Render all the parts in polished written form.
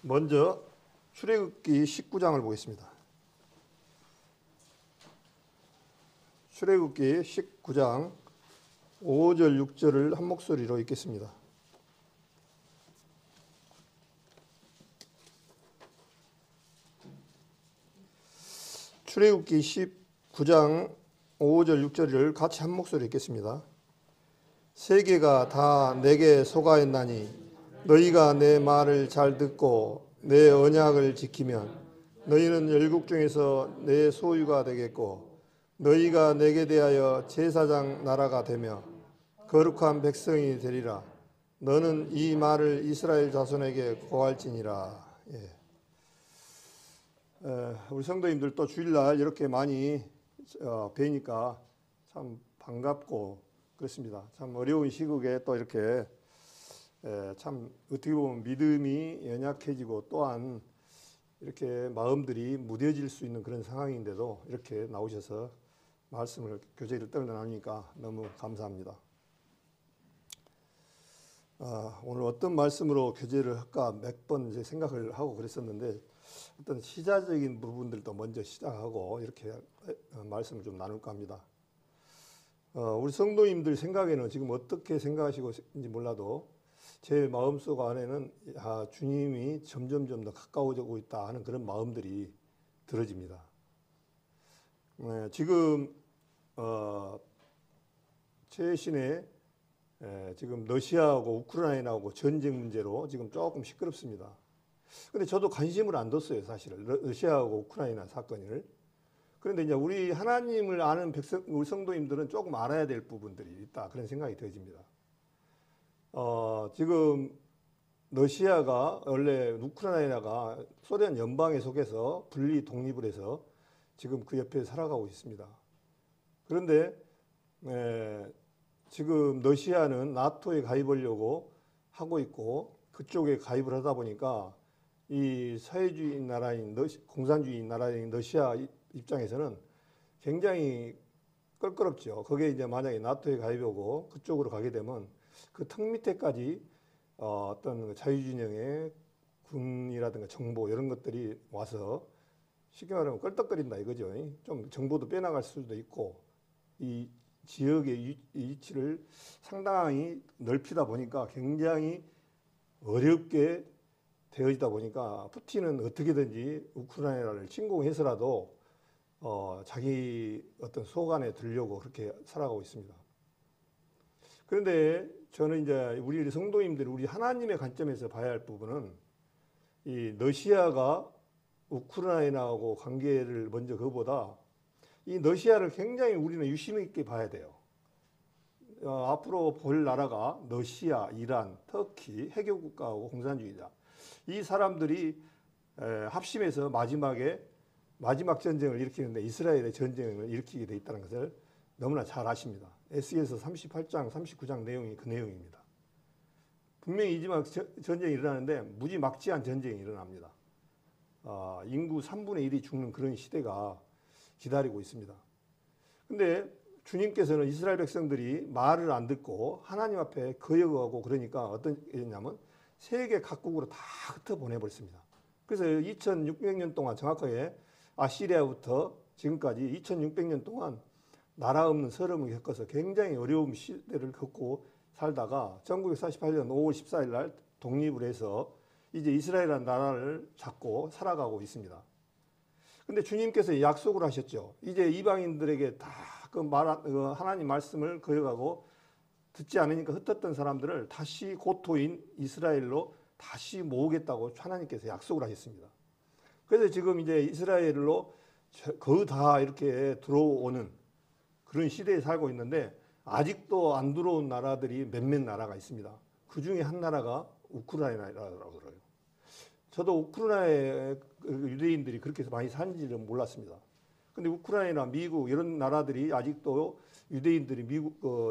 먼저 출애굽기 19장을 보겠습니다. 출애굽기 19장 5절 6절을 한 목소리로 읽겠습니다. 출애굽기 19장 5절 6절을 같이 한 목소리 읽겠습니다. 세계가 다 내게 속하였나니 너희가 내 말을 잘 듣고 내 언약을 지키면 너희는 열국 중에서 내 소유가 되겠고 너희가 내게 대하여 제사장 나라가 되며 거룩한 백성이 되리라. 너는 이 말을 이스라엘 자손에게 고할지니라. 우리 성도님들 또 주일날 이렇게 많이 뵈니까 참 반갑고 그렇습니다. 참 어려운 시국에 또 이렇게 참 어떻게 보면 믿음이 연약해지고 또한 이렇게 마음들이 무뎌질 수 있는 그런 상황인데도 이렇게 나오셔서 말씀을 교제를 나누니까 너무 감사합니다. 오늘 어떤 말씀으로 교제를 할까 몇 번 이제 생각을 하고 그랬었는데 어떤 시자적인 부분들도 먼저 시작하고 이렇게 말씀을 좀 나눌까 합니다. 우리 성도님들 생각에는 지금 어떻게 생각하시고 있는지 몰라도 제 마음속 안에는 주님이 점점 더 가까워지고 있다 하는 그런 마음들이 들어집니다. 지금 최신에 지금 러시아하고 우크라이나하고 전쟁 문제로 지금 조금 시끄럽습니다. 근데 저도 관심을 안 뒀어요, 사실은. 러시아하고 우크라이나 사건을. 그런데 이제 우리 하나님을 아는 우리 성도님들은 조금 알아야 될 부분들이 있다. 그런 생각이 들어집니다. 지금 러시아가 원래 우크라이나가 소련 연방에 속해서 분리 독립을 해서 지금 그 옆에 살아가고 있습니다. 그런데 지금 러시아는 나토에 가입하려고 하고 있고 그쪽에 가입을 하다 보니까 이 사회주의 나라인 공산주의 나라인 러시아 입장에서는 굉장히 껄끄럽죠. 거기에 이제 만약에 나토에 가입하고 그쪽으로 가게 되면 그 턱 밑에까지 어떤 자유진영의 군이라든가 정보 이런 것들이 와서 쉽게 말하면 껄떡거린다 이거죠. 좀 정보도 빼나갈 수도 있고 이 지역의 위치를 상당히 넓히다 보니까 굉장히 어렵게 되어지다 보니까 푸틴은 어떻게든지 우크라이나를 침공해서라도 자기 어떤 속 안에 들려고 그렇게 살아가고 있습니다. 그런데 저는 이제 우리 성도님들, 우리 하나님의 관점에서 봐야 할 부분은 이 러시아가 우크라이나하고 관계를 먼저 그거보다 이 러시아를 굉장히 우리는 유심 있게 봐야 돼요. 앞으로 볼 나라가 러시아, 이란, 터키, 해교 국가하고 공산주의자. 이 사람들이 합심해서 마지막 전쟁을 일으키는데 이스라엘의 전쟁을 일으키게 돼 있다는 것을 너무나 잘 아십니다. 에스겔서 38장, 39장 내용이 그 내용입니다. 분명히 이지막 전쟁이 일어나는데 무지막지한 전쟁이 일어납니다. 인구 3분의 1이 죽는 그런 시대가 기다리고 있습니다. 근데 주님께서는 이스라엘 백성들이 말을 안 듣고 하나님 앞에 거역하고 그러니까 어떤 일이냐면 세계 각국으로 다 흩어보내버렸습니다. 그래서 2600년 동안 정확하게 아시리아부터 지금까지 2600년 동안 나라 없는 서름을 겪어서 굉장히 어려운 시대를 겪고 살다가 1948년 5월 14일 날 독립을 해서 이제 이스라엘이라는 나라를 잡고 살아가고 있습니다. 근데 주님께서 약속을 하셨죠. 이제 이방인들에게 다 하나님 말씀을 거역하고 듣지 않으니까 흩었던 사람들을 다시 고토인 이스라엘로 다시 모으겠다고 하나님께서 약속을 하셨습니다. 그래서 지금 이제 이스라엘로 거의 다 이렇게 들어오는 그런 시대에 살고 있는데 아직도 안 들어온 나라들이 몇몇 나라가 있습니다. 그 중에 한 나라가 우크라이나라고 그래요. 저도 우크라이나의 유대인들이 그렇게 많이 사는지는 몰랐습니다. 근데 우크라이나, 미국 이런 나라들이 아직도 유대인들이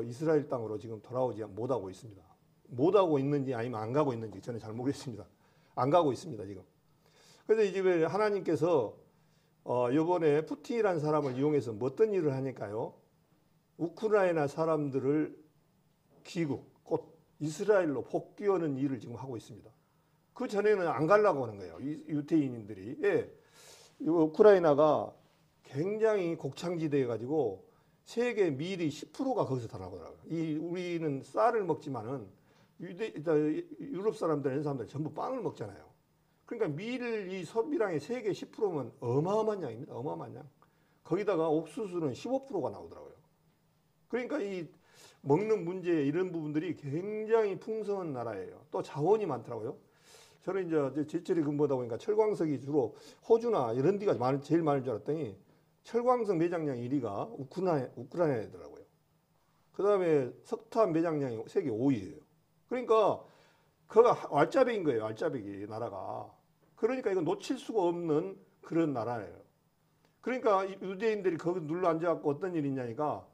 이스라엘 땅으로 지금 돌아오지 못하고 있습니다. 못하고 있는지 아니면 안 가고 있는지 저는 잘 모르겠습니다. 안 가고 있습니다, 지금. 그래서 이제 하나님께서 이번에 푸틴이라는 사람을 이용해서 뭐 어떤 일을 하니까요. 우크라이나 사람들을 귀국, 곧 이스라엘로 복귀하는 일을 지금 하고 있습니다. 그 전에는 안 가려고 하는 거예요. 이 유태인들이. 예. 이 우크라이나가 굉장히 곡창지대여 가지고 세계 밀이 10%가 거기서 다 나오더라고요. 우리는 쌀을 먹지만은 유럽 사람들, 이런 사람들 전부 빵을 먹잖아요. 그러니까 이 소비량의 세계 10%면 어마어마한 양입니다. 어마어마한 양. 거기다가 옥수수는 15%가 나오더라고요. 그러니까 이 먹는 문제 이런 부분들이 굉장히 풍성한 나라예요. 또 자원이 많더라고요. 저는 이제 제철이 근무하다 보니까 철광석이 주로 호주나 이런 데가 제일 많은 줄 알았더니 철광석 매장량 1위가 우크라이나더라고요. 그 다음에 석탄 매장량이 세계 5위예요. 그러니까 그가 알짜배기인 거예요. 알짜배기 나라가. 그러니까 이건 놓칠 수가 없는 그런 나라예요. 그러니까 유대인들이 거기 눌러 앉아갖고 어떤 일이 있냐니까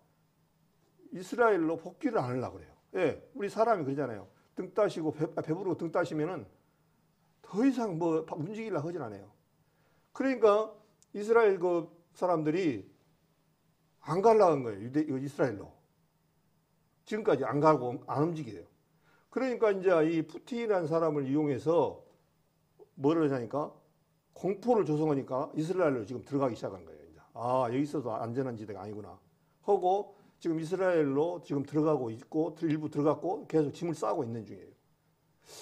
이스라엘로 복귀를 안 하려고 그래요. 예, 우리 사람이 그러잖아요. 등 따시고 배부르고 등 따시면은 더 이상 뭐 움직이려고 하진 않아요. 그러니까 이스라엘 그 사람들이 안 가려고 한 거예요. 이스라엘로. 지금까지 안 가고 안 움직여요. 그러니까 이제 이 푸틴이라는 사람을 이용해서 뭐를 하냐니까 공포를 조성하니까 이스라엘로 지금 들어가기 시작한 거예요. 이제. 아, 여기 있어도 안전한 지대가 아니구나 하고 지금 이스라엘로 지금 들어가고 있고 일부 들어갔고 계속 짐을 싸고 있는 중이에요.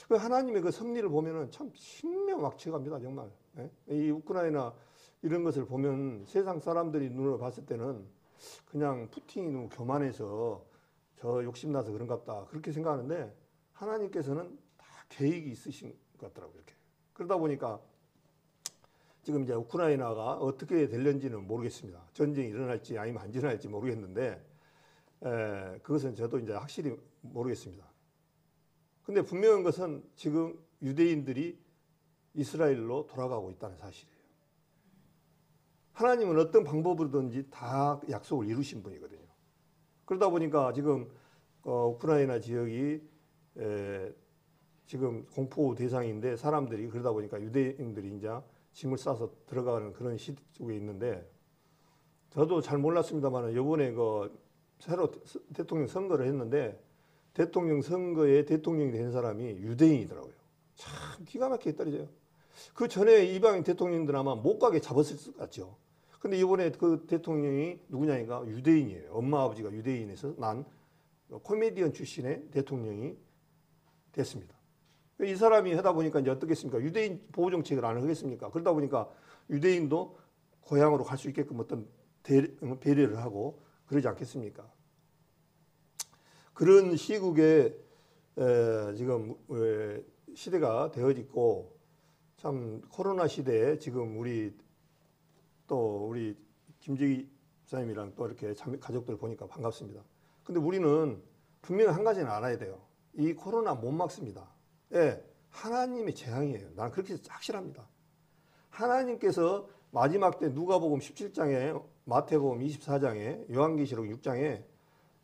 하나님의 그 섭리를 보면은 참 신명확측합니다, 정말. 예? 이 우크라이나 이런 것을 보면 세상 사람들이 눈으로 봤을 때는 그냥 푸틴이 너무 교만해서 저 욕심나서 그런갑다 그렇게 생각하는데 하나님께서는 다 계획이 있으신 것 같더라고요. 이렇게. 그러다 보니까 지금 이제 우크라이나가 어떻게 될는지는 모르겠습니다. 전쟁이 일어날지 아니면 안 일어날지 모르겠는데 그것은 저도 이제 확실히 모르겠습니다. 근데 분명한 것은 지금 유대인들이 이스라엘로 돌아가고 있다는 사실이에요. 하나님은 어떤 방법으로든지 다 약속을 이루신 분이거든요. 그러다 보니까 지금 우크라이나 지역이 지금 공포 대상인데 사람들이 그러다 보니까 유대인들이 이제 짐을 싸서 들어가는 그런 시국에 있는데 저도 잘 몰랐습니다만 이번에 새로 대통령 선거를 했는데 대통령 선거에 대통령이 된 사람이 유대인이더라고요. 참 기가 막히게 떨어져요. 그 전에 이방인 대통령들 아마 못 가게 잡았을 것 같죠. 근데 이번에 그 대통령이 누구냐니까 유대인이에요. 엄마 아버지가 유대인에서 난 코미디언 출신의 대통령이 됐습니다. 이 사람이 하다 보니까 이제 어떻겠습니까? 유대인 보호 정책을 안 하겠습니까? 그러다 보니까 유대인도 고향으로 갈 수 있게끔 어떤 배려를 하고 그러지 않겠습니까? 그런 시국에 지금 시대가 되어지고 참 코로나 시대에 지금 우리 김재기 사님이랑 또 이렇게 가족들 보니까 반갑습니다. 근데 우리는 분명히 한 가지는 알아야 돼요. 이 코로나 못 막습니다. 예, 하나님의 재앙이에요. 나는 그렇게 확실합니다. 하나님께서 마지막 때 누가복음 17장에 마태복음 24장에 요한계시록 6장에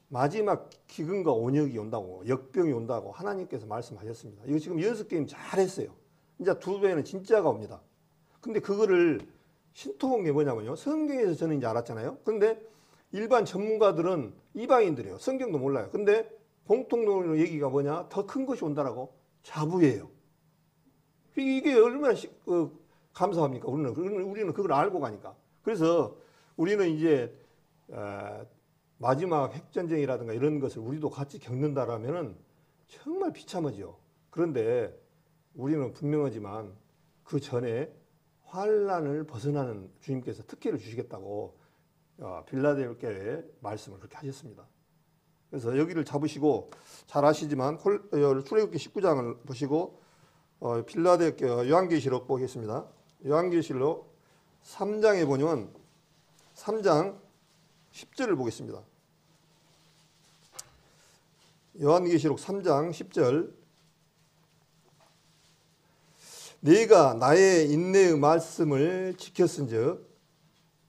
마지막 기근과 온역이 온다고 역병이 온다고 하나님께서 말씀하셨습니다. 이거 지금 연습 게임 잘했어요. 이제 두 배는 진짜가 옵니다. 근데 그거를 신통한 게 뭐냐면요. 성경에서 저는 이제 알았잖아요. 근데 일반 전문가들은 이방인들이에요. 성경도 몰라요. 근데 공통적으로 얘기가 뭐냐? 더 큰 것이 온다라고 자부해요. 이게 얼마나 감사합니까? 우리는 그걸 알고 가니까. 그래서 우리는 이제 마지막 핵전쟁이라든가 이런 것을 우리도 같이 겪는다라면은 정말 비참하죠. 그런데 우리는 분명하지만 그 전에 환란을 벗어나는 주님께서 특혜를 주시겠다고 빌라델피아에 말씀을 그렇게 하셨습니다. 그래서 여기를 잡으시고 잘 아시지만 출애굽기 19장을 보시고 빌라델피아 요한계시록 보겠습니다. 요한계시록 3장에 보면 3장 10절을 보겠습니다. 요한계시록 3장 10절 네가 나의 인내의 말씀을 지켰은즉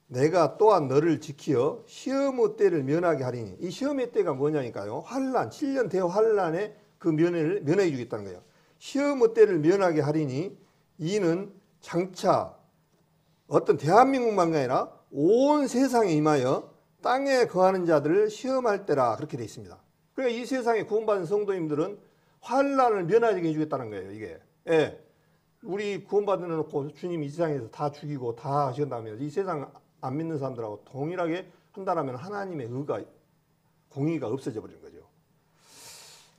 내가 또한 너를 지키어 시험의 때를 면하게 하리니 이 시험의 때가 뭐냐니까요. 환란 7년 대환란의 그 면해 주겠다는 거예요. 시험의 때를 면하게 하리니 이는 장차 어떤 대한민국만이 아니라 온 세상에 임하여 땅에 거하는 자들을 시험할 때라 그렇게 되어 있습니다. 그러니까 이 세상에 구원받은 성도님들은 환란을 면하게 해주겠다는 거예요. 이게. 예. 우리 구원받아 놓고 주님 이 세상에서 다 죽이고 다 하신 다음에 이 세상 안 믿는 사람들하고 동일하게 한다라면 하나님의 의가 공의가 없어져 버리는 거죠.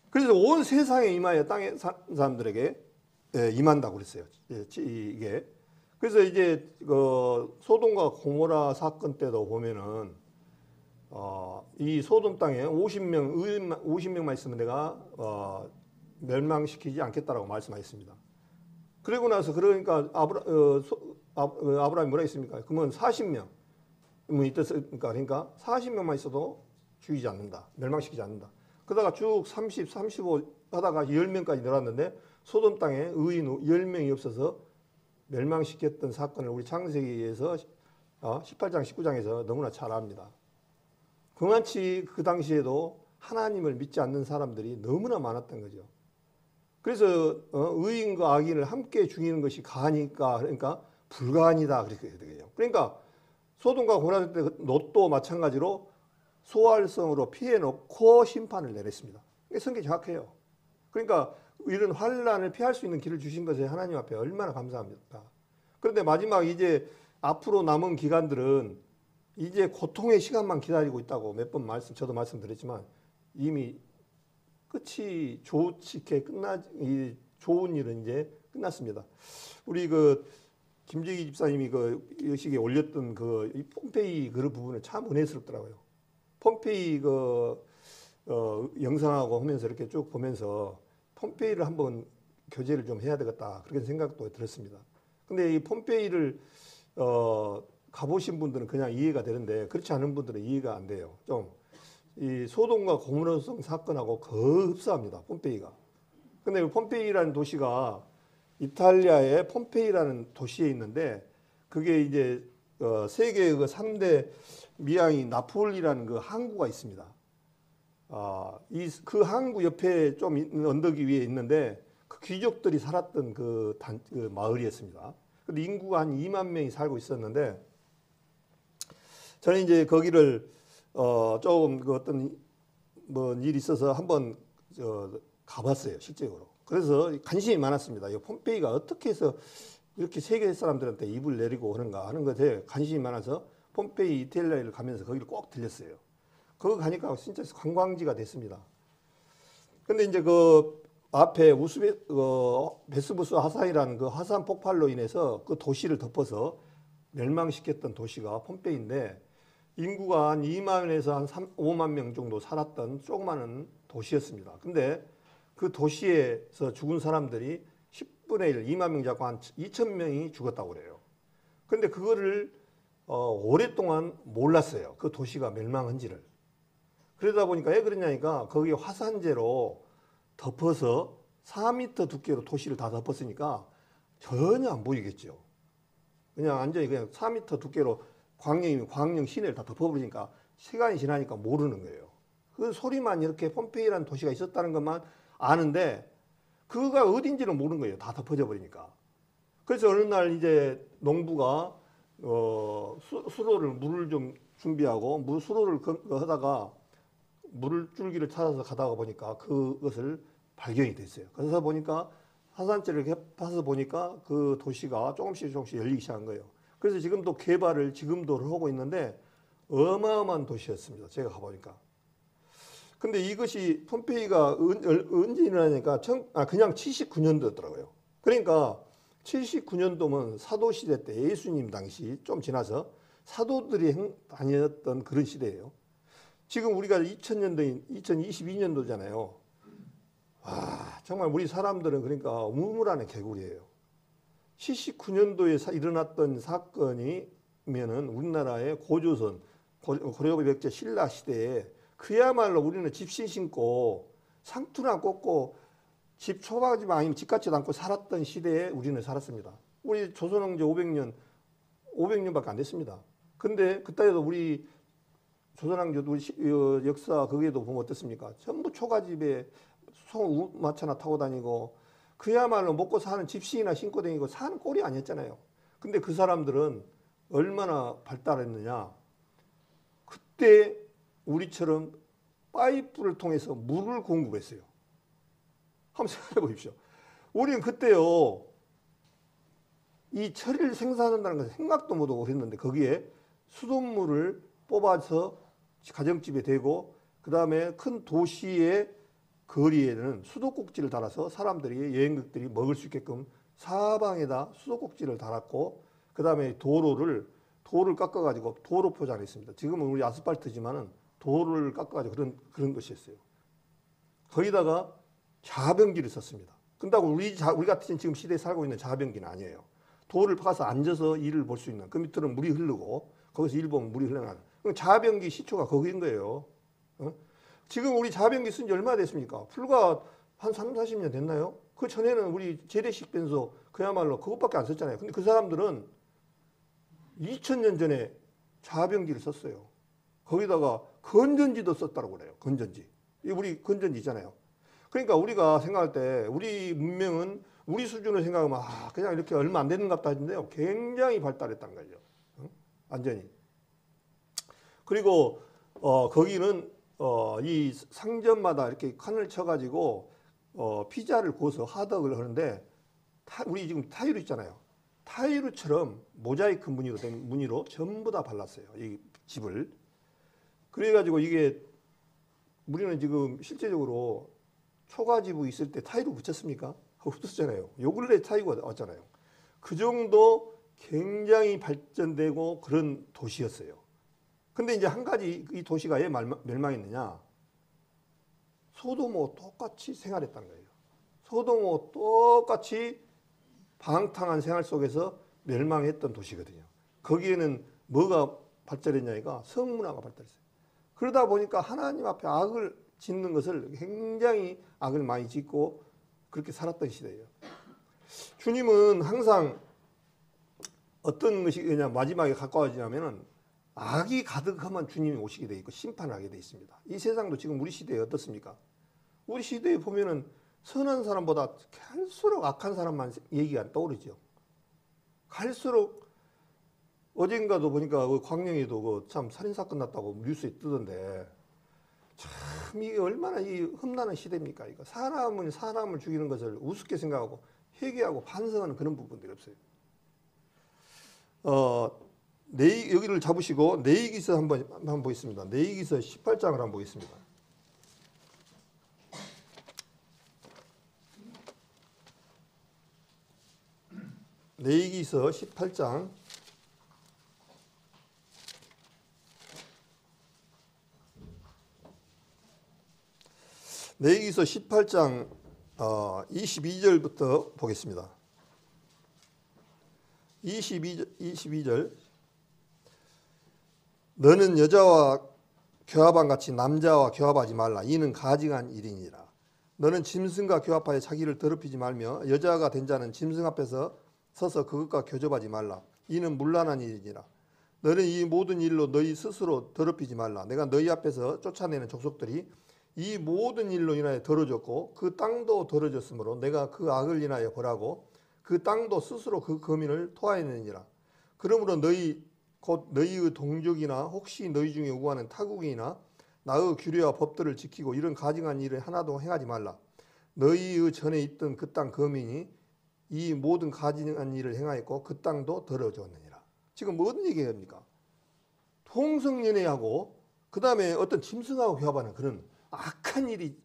그래서 온 세상에 임하여 땅에 사람들에게 임한다고 그랬어요. 이게 그래서 이제 그 소돔과 고모라 사건 때도 보면은 이 소돔 땅에 50명만 있으면 내가 멸망시키지 않겠다라고 말씀하셨습니다. 그리고 나서 그러니까 아브라함이 뭐라 했습니까? 그러면 40명 있었으니까 그러니까 40명만 있어도 죽이지 않는다. 멸망시키지 않는다. 그러다가 쭉 30, 35 하다가 10명까지 늘었는데 소돔 땅에 의인 10명이 없어서 멸망시켰던 사건을 우리 창세기에서 18장, 19장에서 너무나 잘 압니다. 그만치 그 당시에도 하나님을 믿지 않는 사람들이 너무나 많았던 거죠. 그래서 의인과 악인을 함께 죽이는 것이 가하니까 그러니까 불가하니다 그렇게 해야 되겠죠. 그러니까 소돔과 고모라 때 롯도 마찬가지로 소활성으로 피해놓고 심판을 내렸습니다. 성경이 정확해요. 그러니까 이런 환란을 피할 수 있는 길을 주신 것에 하나님 앞에 얼마나 감사합니까? 그런데 마지막 이제 앞으로 남은 기간들은 이제 고통의 시간만 기다리고 있다고 몇 번 저도 말씀드렸지만 이미 끝이 좋게 이 좋은 일은 이제 끝났습니다. 우리 그 김재기 집사님이 그 여식에 올렸던 이 폼페이 그 부분을 참 은혜스럽더라고요. 폼페이 영상하고 하면서 이렇게 쭉 보면서 폼페이를 한번 교제를 좀 해야 되겠다 그렇게 생각도 들었습니다. 근데 이 폼페이를 가보신 분들은 그냥 이해가 되는데 그렇지 않은 분들은 이해가 안 돼요. 좀 이 소돔과 고모라성 사건하고 거의 흡사합니다. 폼페이가. 근데 폼페이라는 도시가 이탈리아의 pom페이라는 도시에 있는데 그게 이제 세계의 그 3대 미항이 나폴리라는 그 항구가 있습니다. 그 항구 옆에 좀 언덕 위에 있는데 그 귀족들이 살았던 그 마을이었습니다. 근데 인구가 한 2만 명이 살고 있었는데 저는 이제 거기를 조금 그 어떤 뭐 일이 있어서 한번 가봤어요, 실제로. 그래서 관심이 많았습니다. 이 폼페이가 어떻게 해서 이렇게 세계 사람들한테 입을 내리고 하는가 하는 것에 관심이 많아서 폼페이 이탈리아를 가면서 거기를 꼭 들렸어요. 거기 가니까 진짜 관광지가 됐습니다. 근데 이제 그 앞에 베스부스 화산이라는 그 화산 폭발로 인해서 그 도시를 덮어서 멸망시켰던 도시가 폼페이인데 인구가 한 2만에서 한 5만 명 정도 살았던 조그마한 도시였습니다. 근데 그 도시에서 죽은 사람들이 10분의 1, 2만 명 잡고 한 2천 명이 죽었다고 그래요. 근데 그거를 오랫동안 몰랐어요. 그 도시가 멸망한지를. 그러다 보니까 왜 그러냐니까 거기 화산재로 덮어서 4m 두께로 도시를 다 덮었으니까 전혀 안 보이겠죠. 그냥 완전히 그냥 4m 두께로 광명 시내를 다 덮어버리니까 시간이 지나니까 모르는 거예요. 그 소리만 이렇게 폼페이라는 도시가 있었다는 것만 아는데 그가 어딘지는 모르는 거예요. 다 덮어져 버리니까. 그래서 어느 날 이제 농부가 물을 좀 준비하고 수로를 하다가 물줄기를 찾아서 가다가 보니까 그것을 발견이 됐어요. 그래서 보니까 화산재를 파서 보니까 그 도시가 조금씩 열리기 시작한 거예요. 그래서 지금도 개발을 지금도 하고 있는데 어마어마한 도시였습니다. 제가 가보니까. 근데 이것이 폼페이가 언제 일어나니까 그냥 79년도였더라고요. 그러니까 79년도면 사도시대 때 예수님 당시 좀 지나서 사도들이 다녔던 그런 시대예요. 지금 우리가 2000년도인 2022년도잖아요. 와, 정말 우리 사람들은 그러니까 우물안의 개구리예요. 79년도에 일어났던 사건이면은 우리나라의 고조선, 고려백제 신라 시대에 그야말로 우리는 집신 신고 상투나 꽂고 집 초가집만 아니면 집같지도 않고 살았던 시대에 우리는 살았습니다. 우리 조선왕조 500년밖에 안 됐습니다. 근데 그때도 우리 조선왕조 역사 거기에도 보면 어떻습니까? 전부 초가집에 마차나 타고 다니고 그야말로 먹고 사는 집신이나 신고 다니고 사는 꼴이 아니었잖아요. 근데 그 사람들은 얼마나 발달했느냐. 그때 우리처럼 파이프를 통해서 물을 공급했어요. 한번 생각해 보십시오. 우리는 그때요, 이 철을 생산한다는 것을 생각도 못하고 그랬는데 거기에 수돗물을 뽑아서 가정집에 대고 그 다음에 큰 도시의 거리에는 수도꼭지를 달아서 사람들이 여행객들이 먹을 수 있게끔 사방에다 수도꼭지를 달았고 그 다음에 도로를 깎아가지고 도로 포장을 했습니다. 지금은 우리 아스팔트지만은 도로를 깎아가지고 그런 것이었어요. 거기다가 자변기를 썼습니다. 근다고 우리 같은 지금 시대에 살고 있는 자변기는 아니에요. 도를 파서 앉아서 일을 볼 수 있는 그 밑으로는 물이 흐르고 거기서 일 보면 물이 흘러나가는 자변기 시초가 거기인 거예요. 지금 우리 자변기 쓴 지 얼마나 됐습니까? 불과 한 3, 40년 됐나요? 그 전에는 우리 재래식 변소 그야말로 그것밖에 안 썼잖아요. 근데 그 사람들은 2000년 전에 자변기를 썼어요. 거기다가 건전지도 썼다고 그래요. 건전지. 우리 건전지 있잖아요. 그러니까 우리가 생각할 때 우리 문명은 우리 수준을 생각하면 그냥 이렇게 얼마 안 되는 것 같다 하는데요. 굉장히 발달했다는 거죠. 완전히. 그리고 거기는 이 상점마다 이렇게 칸을 쳐가지고 피자를 구워서 하덕을 하는데 우리 지금 타일로 있잖아요. 타일루처럼 모자이크 무늬로 된 무늬로 전부 다 발랐어요. 이 집을. 그래가지고 이게 우리는 지금 실제적으로 초가집이 있을 때 타일을 붙였습니까? 없었잖아요. 요 근래 타일가 왔잖아요. 그 정도 굉장히 발전되고 그런 도시였어요. 근데 이제 한 가지 이 도시가 왜 멸망했느냐? 소돔하고 똑같이 생활했다는 거예요. 소돔하고 똑같이 방탕한 생활 속에서 멸망했던 도시거든요. 거기에는 뭐가 발달했냐니까 성문화가 발달했어요. 그러다 보니까 하나님 앞에 악을 짓는 것을 굉장히 악을 많이 짓고 그렇게 살았던 시대예요. 주님은 항상 어떤 것이 그냥 마지막에 가까워지냐면은 악이 가득하면 주님이 오시게 돼 있고 심판을 하게 돼 있습니다. 이 세상도 지금 우리 시대에 어떻습니까? 우리 시대에 보면은 선한 사람보다 갈수록 악한 사람만 얘기가 떠오르죠. 갈수록 어젠가도 보니까 그 광명에도 참 살인사건 났다고 뉴스에 뜨던데 참 이게 얼마나 이 험난한 시대입니까? 이거 사람은 사람을 죽이는 것을 우습게 생각하고 회개하고 반성하는 그런 부분들이 없어요. 여기를 잡으시고 내이기서 한번 보겠습니다. 내이기서 18장을 한번 보겠습니다. 내이기서 18장 내이기서 18장 22절부터 보겠습니다. 22절 너는 여자와 교합한 같이 남자와 교합하지 말라. 이는 가증한 일이니라. 너는 짐승과 교합하여 자기를 더럽히지 말며 여자가 된 자는 짐승 앞에서 서서 그것과 교접하지 말라. 이는 문란한 일이니라. 너는 이 모든 일로 너희 스스로 더럽히지 말라. 내가 너희 앞에서 쫓아내는 족속들이 이 모든 일로 인하여 더러졌고 그 땅도 더러졌으므로 내가 그 악을 인하여 벌하고 그 땅도 스스로 그 거민을 토하였느니라. 그러므로 너희 곧 너희의 동족이나 혹시 너희 중에 우하는 타국인이나 나의 규례와 법들을 지키고 이런 가증한 일을 하나도 행하지 말라. 너희의 전에 있던 그 땅 거민이 이 모든 가증한 일을 행하였고 그 땅도 더러졌느니라. 지금 무슨 얘기합니까? 동성연애하고 그 다음에 어떤 짐승하고 교합하는 그런 악한 일이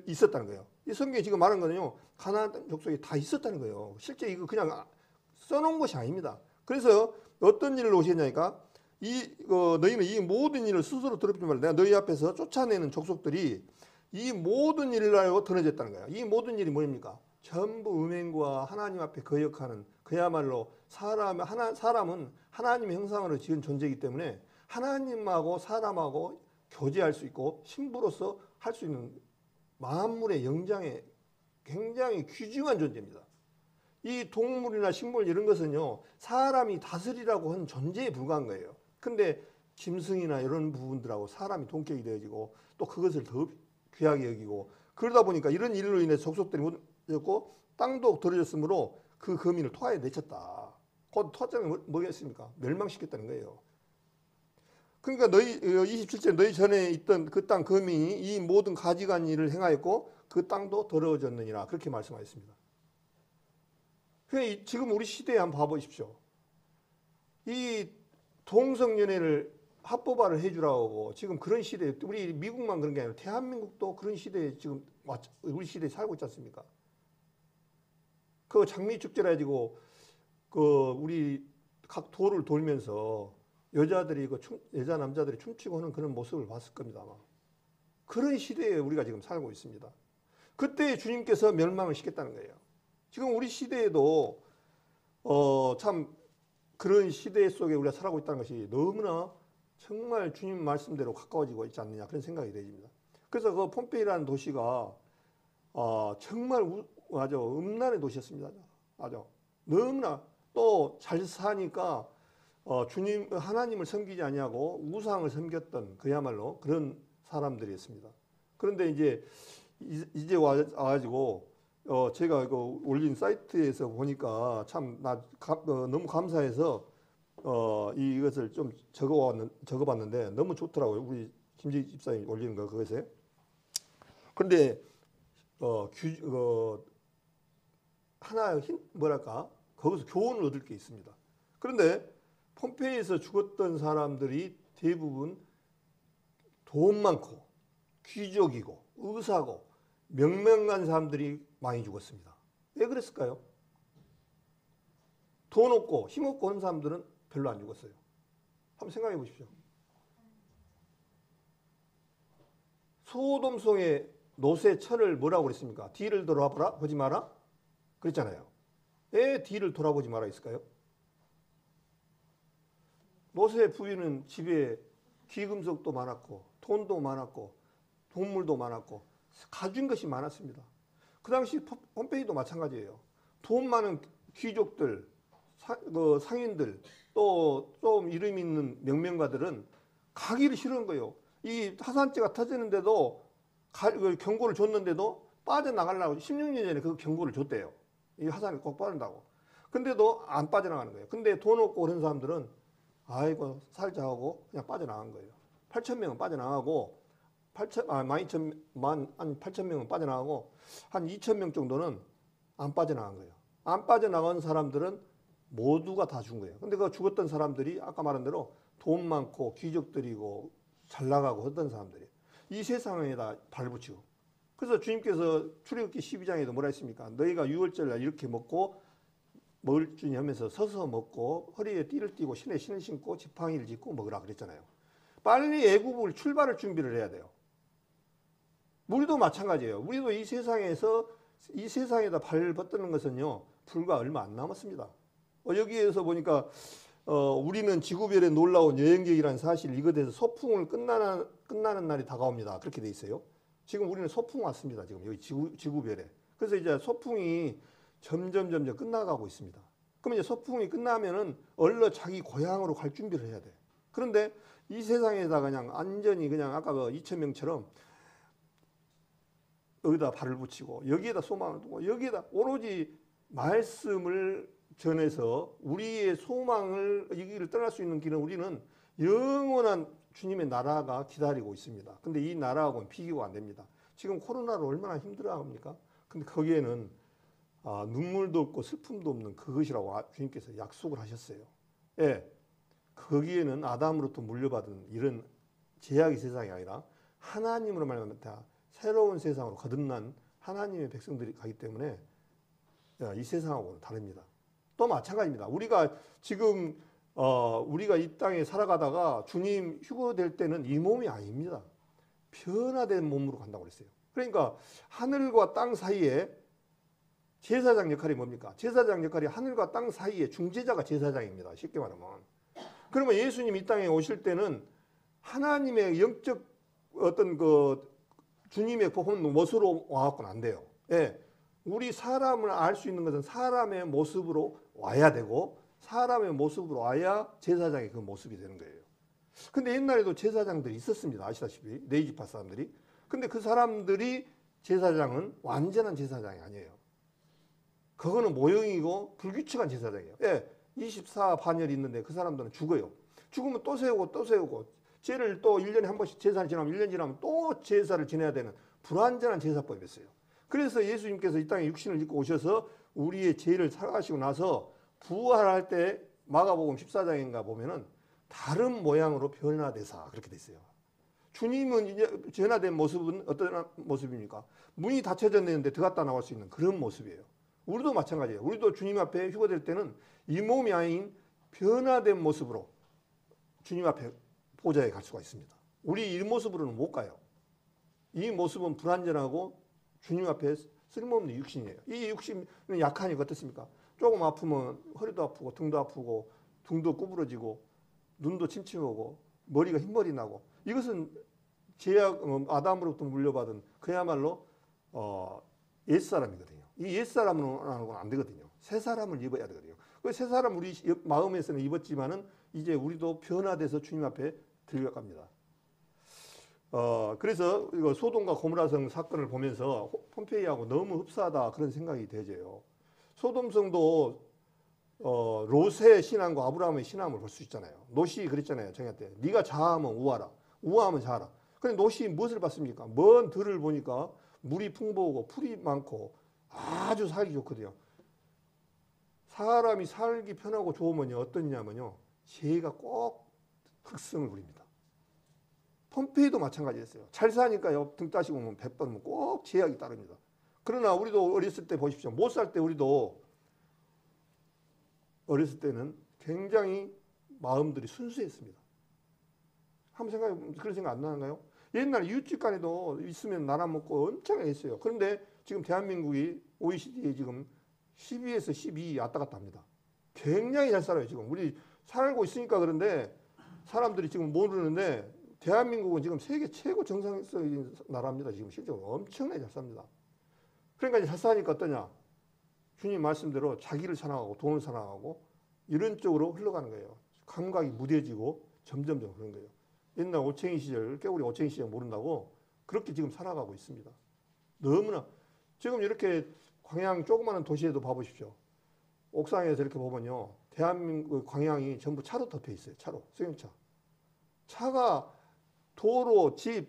있었다는 거예요. 이 성경이 지금 말하는 거는요, 가나안 족속이 다 있었다는 거예요. 실제 이거 그냥 써놓은 것이 아닙니다. 그래서 어떤 일을 오시냐니까 너희는 이 모든 일을 스스로 더럽히지 말라. 내가 너희 앞에서 쫓아내는 족속들이 이 모든 일을 하여 드러졌다는 거예요. 이 모든 일이 뭡니까? 전부 음행과 하나님 앞에 거역하는 그야말로 사람은 하나님의 형상으로 지은 존재이기 때문에 하나님하고 사람하고 교제할 수 있고 신부로서 할 수 있는 만물의 영장에 굉장히 귀중한 존재입니다. 이 동물이나 식물 이런 것은요 사람이 다스리라고 한 존재에 불과한 거예요. 근데 짐승이나 이런 부분들하고 사람이 동격이 되어지고 또 그것을 더 귀하게 여기고 그러다 보니까 이런 일로 인해 족속들이 묻었고 땅도 더러졌으므로 그 거민을 토하에 내쳤다. 곧 토하자는 뭐겠습니까? 멸망시켰다는 거예요. 그러니까 너희 27절 너희 전에 있던 그 땅 거민이 이 모든 가증한 일을 행하였고 그 땅도 더러워졌느니라 그렇게 말씀하셨습니다. 지금 우리 시대에 한번 봐보십시오. 이 동성연애를 합법화를 해주라고 지금 그런 시대에, 우리 미국만 그런 게 아니라 대한민국도 그런 시대에 지금 우리 시대에 살고 있지 않습니까? 그 장미축제라 가지고 그 우리 각 도를 돌면서 여자들이 여자 남자들이 춤추고 하는 그런 모습을 봤을 겁니다 아마. 그런 시대에 우리가 지금 살고 있습니다. 그때 주님께서 멸망을 시켰다는 거예요. 지금 우리 시대에도 참 그런 시대 속에 우리가 살아가고 있다는 것이 너무나 정말 주님 말씀대로 가까워지고 있지 않느냐 그런 생각이 들립니다. 그래서 그 폼페이라는 도시가 정말 아주 음란의 도시였습니다. 아주 너무나 또 잘 사니까 주님 하나님을 섬기지 아니하고 우상을 섬겼던 그야말로 그런 사람들이었습니다. 그런데 이제 와가지고 제가 이거 올린 사이트에서 보니까 참 너무 감사해서 이것을 좀 적어봤는데 너무 좋더라고요. 우리 김재희 집사님 올리는 거 그것에. 그런데 하나 뭐랄까 거기서 교훈을 얻을 게 있습니다. 그런데 폼페이에서 죽었던 사람들이 대부분 돈 많고 귀족이고 의사고 명명한 사람들이 많이 죽었습니다. 왜 그랬을까요? 돈 없고 힘 없고 하는 사람들은 별로 안 죽었어요. 한번 생각해 보십시오. 소돔성의 노새 철을 뭐라고 그랬습니까? 뒤를 돌아보지 마라? 그랬잖아요. 왜 뒤를 돌아보지 마라 했을까요? 노새 부인은 집에 귀금속도 많았고 돈도 많았고 동물도 많았고 가진 것이 많았습니다. 그 당시 폼페이도 마찬가지예요. 돈 많은 귀족들, 상인들, 또 좀 이름 있는 명명가들은 가기를 싫은 거예요. 이 화산재가 터지는데도 경고를 줬는데도 빠져나가려고 16년 전에 그 경고를 줬대요. 이 화산이 꼭 빠진다고. 근데도 안 빠져나가는 거예요. 근데 돈 없고 그런 사람들은 아이고 살자 하고 그냥 빠져나간 거예요. 8,000명은 빠져나가고 8,000명은 빠져나가고 한 2,000명 정도는 안 빠져나간 거예요. 안 빠져나간 사람들은 모두가 다 죽은 거예요. 근데 그 죽었던 사람들이 아까 말한 대로 돈 많고 귀족들이고 잘 나가고 했던 사람들이 이 세상에다 발을 붙이고. 그래서 주님께서 출애굽기 12장에도 뭐라 했습니까? 너희가 유월절날 이렇게 먹고 먹을 주니 하면서 서서 먹고 허리에 띠를 띠고 신에 신을 신고 지팡이를 짚고 먹으라 그랬잖아요. 빨리 애굽을 출발할 준비를 해야 돼요. 우리도 마찬가지예요. 우리도 이 세상에다 발을 뻗드는 것은요 불과 얼마 안 남았습니다. 여기에서 보니까 우리는 지구별의 놀라운 여행객이라는 사실, 이것에서 소풍을 끝나는 날이 다가옵니다. 그렇게 돼 있어요. 지금 우리는 소풍 왔습니다. 지금 여기 지구별에. 그래서 이제 소풍이 점점 끝나가고 있습니다. 그럼 이제 소풍이 끝나면은 얼른 자기 고향으로 갈 준비를 해야 돼. 그런데 이 세상에다 그냥 안전히 그냥 아까 그 2,000명처럼 여기다 발을 붙이고 여기에다 소망을 두고 여기에다 오로지 말씀을 전해서 우리의 소망을 이 길을 떠날 수 있는 길은 우리는 영원한 주님의 나라가 기다리고 있습니다. 근데 이 나라하고는 비교가 안 됩니다. 지금 코로나로 얼마나 힘들어합니까? 근데 거기에는 눈물도 없고 슬픔도 없는 그것이라고 주님께서 약속을 하셨어요. 예, 거기에는 아담으로부터 물려받은 이런 제약의 세상이 아니라 하나님으로 말미암아 새로운 세상으로 거듭난 하나님의 백성들이 가기 때문에 이 세상하고는 다릅니다. 또 마찬가지입니다. 우리가 지금 우리가 이 땅에 살아가다가 주님 휴거될 때는 이 몸이 아닙니다. 변화된 몸으로 간다고 그랬어요. 그러니까 하늘과 땅 사이에 제사장 역할이 뭡니까? 제사장 역할이 하늘과 땅 사이에 중재자가 제사장입니다. 쉽게 말하면. 그러면 예수님 이 땅에 오실 때는 하나님의 영적 어떤 주님의 모습으로 와갖고는 안 돼요. 예. 우리 사람을 알 수 있는 것은 사람의 모습으로 와야 되고 사람의 모습으로 와야 제사장의 그 모습이 되는 거예요. 근데 옛날에도 제사장들이 있었습니다. 아시다시피 네이지파 사람들이. 근데 그 사람들이 제사장은 완전한 제사장이 아니에요. 그거는 모형이고 불규칙한 제사장이에요. 예, 24 반열이 있는데 그 사람들은 죽어요. 죽으면 또 세우고 또 세우고 죄를 또 1년에 한 번씩 제사를 지나면 1년 지나면 또 제사를 지내야 되는 불완전한 제사법이었어요. 그래서 예수님께서 이 땅에 육신을 입고 오셔서 우리의 죄를 사하시고 나서 부활할 때 마가복음 14장인가 보면은 다른 모양으로 변화되사 그렇게 돼 있어요. 주님은 이제 변화된 모습은 어떤 모습입니까? 문이 닫혀져 있는데 들어갔다 나올 수 있는 그런 모습이에요. 우리도 마찬가지예요. 우리도 주님 앞에 휴거될 때는 이 몸이 아닌 변화된 모습으로 주님 앞에 보좌에 갈 수가 있습니다. 우리 이 모습으로는 못 가요. 이 모습은 불완전하고 주님 앞에 쓸모없는 육신이에요. 이 육신은 약하니까 어떻습니까? 조금 아프면 허리도 아프고 등도 아프고 등도 구부러지고 눈도 침침하고 머리가 흰머리 나고 이것은 제약 아담으로부터 물려받은 그야말로 옛사람이거든요. 이 옛사람으로는 안 되거든요. 새 사람을 입어야 되거든요. 그 새 사람 우리 마음에서는 입었지만은 이제 우리도 변화돼서 주님 앞에 들어갑니다. 그래서 이거 소돔과 고모라성 사건을 보면서 폼페이하고 너무 흡사하다 그런 생각이 되져요. 소돔성도 롯의 신앙과 아브라함의 신앙을 볼 수 있잖아요. 롯이 그랬잖아요. 자기한테 네가 자하면 우하라, 우하면 자하라. 근데 롯이 무엇을 봤습니까? 먼 들을 보니까 물이 풍부하고 풀이 많고 아주 살기 좋거든요. 사람이 살기 편하고 좋으면요 어떠냐면요 죄가 꼭 흑성을 부립니다. 폼페이도 마찬가지였어요. 잘 사니까요 등 따시고 오면 100번 꼭 제약이 따릅니다. 그러나 우리도 어렸을 때 보십시오. 못 살 때 우리도 어렸을 때는 굉장히 마음들이 순수했습니다. 한번 생각해 그런 생각 안 나는가요? 옛날 이웃집 간에도 있으면 나눠 먹고 엄청 했어요. 그런데 지금 대한민국이 OECD에 지금 12에서 12 왔다 갔다 합니다. 굉장히 잘 살아요. 지금 우리 살고 있으니까 그런데 사람들이 지금 모르는데 대한민국은 지금 세계 최고 정상적인 나라입니다. 지금 실제로 엄청나게 잘 삽니다. 그러니까 이제 잘 사니까 어떠냐? 주님 말씀대로 자기를 사랑하고 돈을 사랑하고 이런 쪽으로 흘러가는 거예요. 감각이 무뎌지고 점점점 그런 거예요. 옛날 올챙이 시절, 깨우리 올챙이 시절 모른다고 그렇게 지금 살아가고 있습니다. 너무나 지금 이렇게 광양 조그마한 도시에도 봐보십시오. 옥상에서 이렇게 보면요. 대한민국 광양이 전부 차로 덮여 있어요. 차로, 승용차. 차가 도로, 집,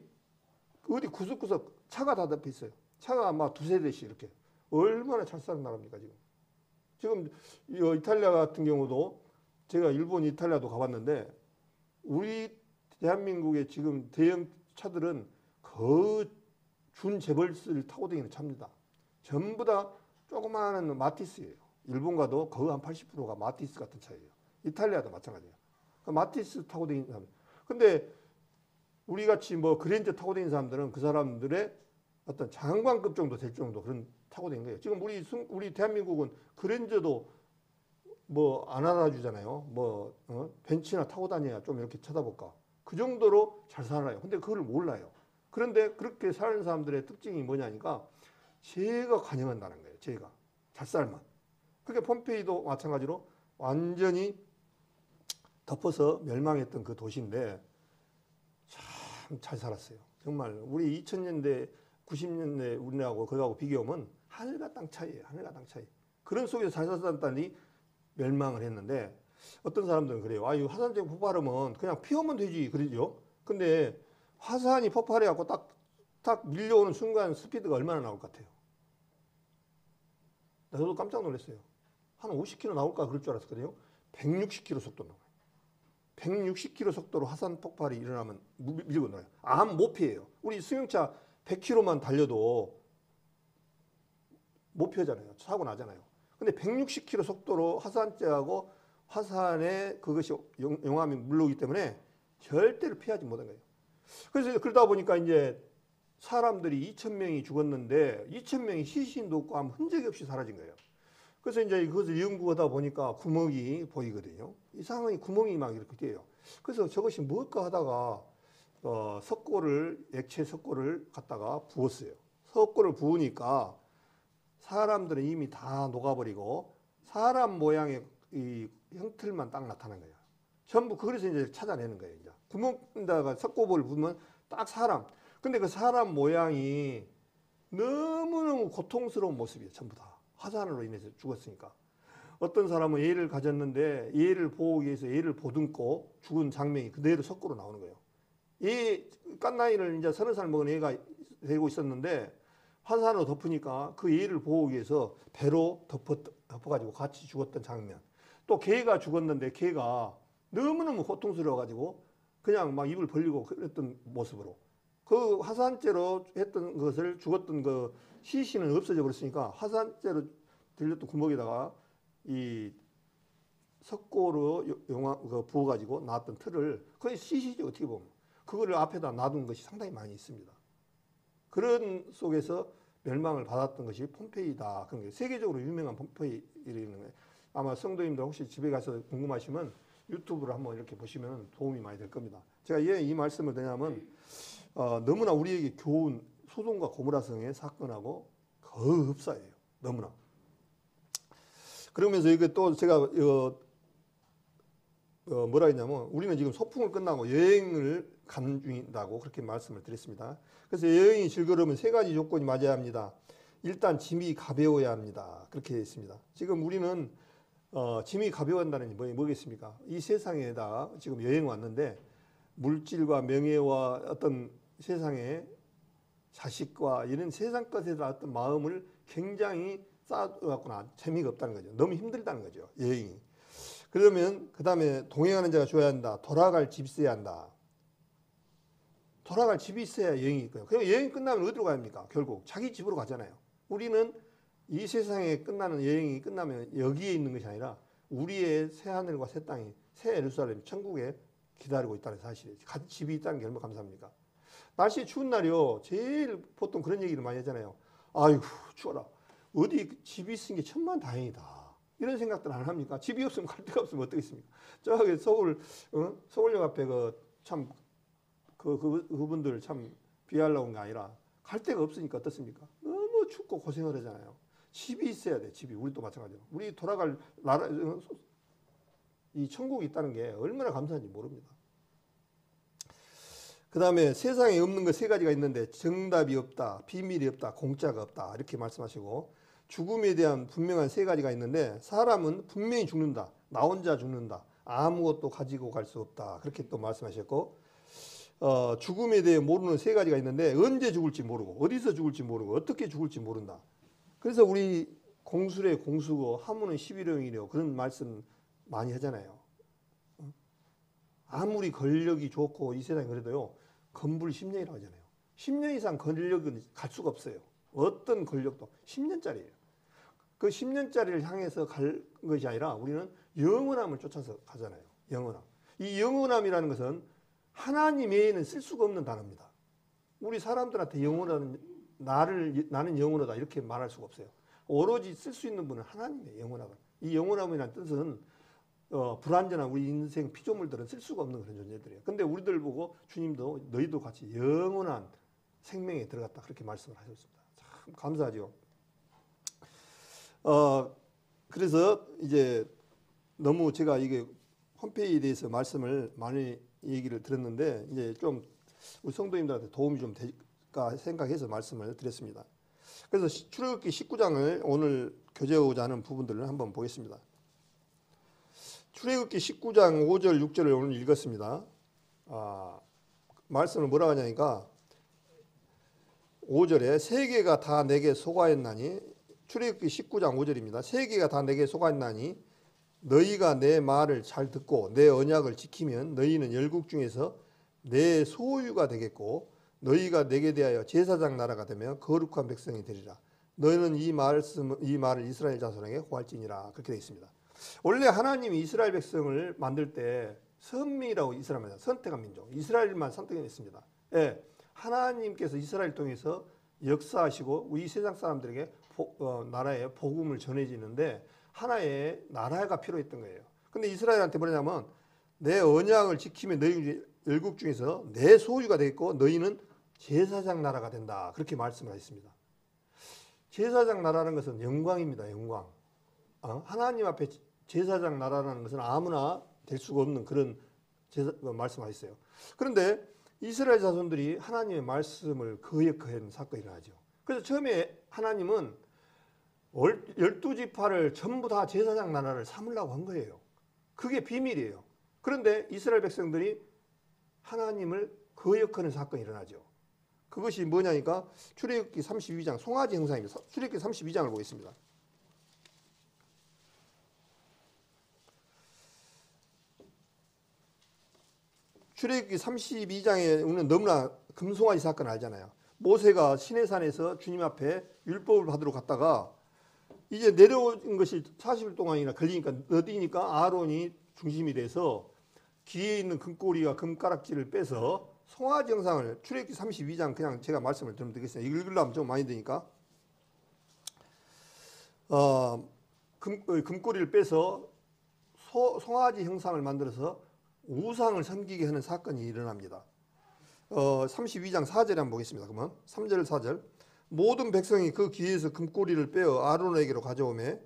어디 구석구석 차가 다 덮여 있어요. 차가 아마 두세 대씩 이렇게. 얼마나 잘 사는 나라입니까, 지금. 지금 이탈리아 같은 경우도 제가 일본, 이탈리아도 가봤는데 우리 대한민국의 지금 대형 차들은 그 준재벌스를 타고 다니는 차입니다. 전부 다 조그마한 마티스예요. 일본 가도 거의 한 80%가 마티스 같은 차예요. 이탈리아도 마찬가지예요. 마티스 타고 다니는 사람. 근데 우리 같이 뭐 그랜저 타고 다니는 사람들은 그 사람들의 어떤 장관급 정도 될 정도 그런 타고 다니는 거예요. 지금 우리 대한민국은 그랜저도 뭐 안 알아주잖아요. 뭐 벤츠나 타고 다녀야 좀 이렇게 쳐다볼까. 그 정도로 잘 살아요. 근데 그걸 몰라요. 그런데 그렇게 사는 사람들의 특징이 뭐냐니까 죄가 관영한다는 거예요. 죄가. 잣살만. 그게 폼페이도 마찬가지로 완전히 덮어서 멸망했던 그 도시인데 참 잘 살았어요. 정말 우리 2000년대 90년대 우리하고 그거하고 비교하면 하늘과 땅 차이예요. 하늘과 땅 차이. 그런 속에서 잘 살았다니 멸망을 했는데 어떤 사람들은 그래요. 아, 이 화산재 폭발하면 그냥 피우면 되지 그러죠. 근데 화산이 폭발해갖고 딱 밀려오는 순간 스피드가 얼마나 나올 것 같아요? 저도 깜짝 놀랐어요. 한 50km 나올까 그럴 줄 알았거든요. 160km 속도 나와요. 160km 속도로 화산 폭발이 일어나면 밀고 나요. 아무 못 피해요. 우리 승용차 100km만 달려도 못 피하잖아요. 사고 나잖아요. 근데 160km 속도로 화산재하고 화산에 그것이 용암이 물러오기 때문에 절대로 피하지 못한 거예요. 그래서 그러다 보니까 이제 사람들이 2,000명이 죽었는데 2,000명이 시신도 없고 아무 흔적이 없이 사라진 거예요. 그래서 이제 그것을 연구하다 보니까 구멍이 보이거든요. 이상하게 구멍이 막 이렇게 돼요. 그래서 저것이 뭘까 하다가 액체 석고를 갖다가 부었어요. 석고를 부으니까 사람들은 이미 다 녹아버리고 사람 모양의 이 형틀만 딱 나타난 거예요. 전부 그래서 이제 찾아내는 거예요. 이제 구멍에다가 석고를 부으면 딱 사람. 근데 그 사람 모양이 너무너무 고통스러운 모습이에요. 전부 다. 화산으로 인해서 죽었으니까. 어떤 사람은 애를 가졌는데 애를 보호하기 위해서 애를 보듬고 죽은 장면이 그대로 석고로 나오는 거예요. 이 깐나이를 이제 30살 먹은 애가 되고 있었는데 화산으로 덮으니까 그 예를 보호하기 위해서 배로 덮어가지고 같이 죽었던 장면. 또 개가 죽었는데 개가 너무너무 고통스러워가지고 그냥 막 입을 벌리고 그랬던 모습으로. 그 화산재로 했던 것을 죽었던 그 시신은 없어져 버렸으니까 화산재로 들렸던 구멍에다가 이 석고로 부어가지고 나왔던 틀을 거의 시시죠 어떻게 보면. 그거를 앞에다 놔둔 것이 상당히 많이 있습니다. 그런 속에서 멸망을 받았던 것이 폼페이다. 그런 게 세계적으로 유명한 폼페이라는 거예요. 아마 성도님들 혹시 집에 가서 궁금하시면 유튜브를 한번 이렇게 보시면 도움이 많이 될 겁니다. 제가 왜 이 말씀을 드냐면 너무나 우리에게 교훈, 소돔과 고모라성의 사건하고 거의 흡사해요. 너무나. 그러면서 이게 또 제가 뭐라 했냐면 우리는 지금 소풍을 끝나고 여행을 가는 중이라고 그렇게 말씀을 드렸습니다. 그래서 여행이 즐거우면 세 가지 조건이 맞아야 합니다. 일단 짐이 가벼워야 합니다. 그렇게 되어 있습니다. 지금 우리는 짐이 가벼워한다는 게 뭐겠습니까? 이 세상에다 지금 여행 왔는데 물질과 명예와 어떤 세상의 자식과 이런 세상 것에 대한 어떤 마음을 굉장히 쌓아갖고는 재미가 없다는 거죠. 너무 힘들다는 거죠. 여행이. 그러면 그 다음에 동행하는 자가 좋아야 한다. 돌아갈 집이 있어야 한다. 돌아갈 집이 있어야 여행이 있고요. 그럼 여행 끝나면 어디로 갑니까? 결국 자기 집으로 가잖아요. 우리는 이 세상에 끝나는 여행이 끝나면 여기에 있는 것이 아니라 우리의 새 하늘과 새 땅이 새 예루살렘 천국에 기다리고 있다는 사실이에요. 집이 있다는 게 얼마나 감사합니까? 날씨 추운 날이요. 제일 보통 그런 얘기를 많이 하잖아요. 아이고 추워라. 어디 집이 있으니 천만 다행이다. 이런 생각들 안 합니까? 집이 없으면 갈 데가 없으면 어떻겠습니까? 저기 서울역 앞에 그분들 참 비하려고 온 게 아니라 갈 데가 없으니까 어떻습니까? 너무 춥고 고생을 하잖아요. 집이 있어야 돼. 집이. 우리도 마찬가지로. 우리 돌아갈 나라 이 천국이 있다는 게 얼마나 감사한지 모릅니다. 그 다음에 세상에 없는 것 세 가지가 있는데 정답이 없다, 비밀이 없다, 공짜가 없다 이렇게 말씀하시고 죽음에 대한 분명한 세 가지가 있는데 사람은 분명히 죽는다. 나 혼자 죽는다. 아무것도 가지고 갈 수 없다. 그렇게 또 말씀하셨고 죽음에 대해 모르는 세 가지가 있는데 언제 죽을지 모르고 어디서 죽을지 모르고 어떻게 죽을지 모른다. 그래서 우리 공술의 공수고 하무는 11호이래요. 그런 말씀 많이 하잖아요. 아무리 권력이 좋고 이 세상에 그래도요. 건불 10년이라고 하잖아요. 10년 이상 권력은 갈 수가 없어요. 어떤 권력도 10년짜리예요. 그 10년짜리를 향해서 갈 것이 아니라 우리는 영원함을 쫓아서 가잖아요. 영원함. 이 영원함이라는 것은 하나님 외에는 쓸 수가 없는 단어입니다. 우리 사람들한테 영원한 나는 영원하다 이렇게 말할 수가 없어요. 오로지 쓸 수 있는 분은 하나님의 영원하다. 이 영원함이라는 뜻은 불완전한 우리 인생 피조물들은 쓸 수가 없는 그런 존재들이에요. 근데 우리들 보고 주님도 너희도 같이 영원한 생명에 들어갔다 그렇게 말씀을 하셨습니다. 참 감사하죠. 그래서 이제 너무 제가 이게 홈페이지에 대해서 말씀을 많이 얘기를 들었는데 이제 좀 우리 성도님들한테 도움이 좀 될까 생각해서 말씀을 드렸습니다. 그래서 출애굽기 19장을 오늘 교제하고자 하는 부분들을 한번 보겠습니다. 출애굽기 19장 5절 6절을 오늘 읽었습니다. 말씀을 뭐라고 하냐니까 5절에 세계가 다 내게 속하였나니 출애굽기 19장 5절입니다. 세계가 다 내게 속하였나니 너희가 내 말을 잘 듣고 내 언약을 지키면 너희는 열국 중에서 내 소유가 되겠고 너희가 내게 대하여 제사장 나라가 되며 거룩한 백성이 되리라. 너희는 이 말을 이스라엘 자손에게 호할지니라. 그렇게 되어 있습니다. 원래 하나님이 이스라엘 백성을 만들 때 선민이라고 이스라엘만 선택한 민족, 이스라엘만 선택했습니다. 예, 하나님께서 이스라엘 통해서 역사하시고 우리 세상 사람들에게 나라의 복음을 전해지는데 하나의 나라가 필요했던 거예요. 근데 이스라엘한테 뭐냐면 내 언약을 지키면 너희 열국 중에서 내 소유가 되겠고 너희는 제사장 나라가 된다. 그렇게 말씀을 하셨습니다. 제사장 나라는 것은 영광입니다. 영광. 하나님 앞에 제사장 나라라는 것은 아무나 될 수가 없는 그런 말씀하셨어요. 그런데 이스라엘 자손들이 하나님의 말씀을 거역한 사건이 일어나죠. 그래서 처음에 하나님은 12지파를 전부 다 제사장 나라를 삼으려고 한 거예요. 그게 비밀이에요. 그런데 이스라엘 백성들이 하나님을 거역하는 사건이 일어나죠. 그것이 뭐냐니까 출애굽기 32장 송아지 형상입니다. 출애굽기 32장을 보겠습니다. 출애굽기 32장에 우리는 너무나 금송아지 사건 알잖아요. 모세가 시내산에서 주님 앞에 율법을 받으러 갔다가 이제 내려온 것이 40일 동안이나 걸리니까 너디니까 아론이 중심이 돼서 귀에 있는 금꼬리와 금가락지를 빼서 송아지 형상을 출애굽기 32장 그냥 제가 말씀을 좀 드리겠습니다. 읽으려면 좀 많이 되니까 금꼬리를 빼서 송아지 형상을 만들어서 우상을 섬기게 하는 사건이 일어납니다. 32장 4절에 한번 보겠습니다. 그러면 3절 4절 모든 백성이 그 귀에서 금꼬리를 빼어 아론에게로 가져오매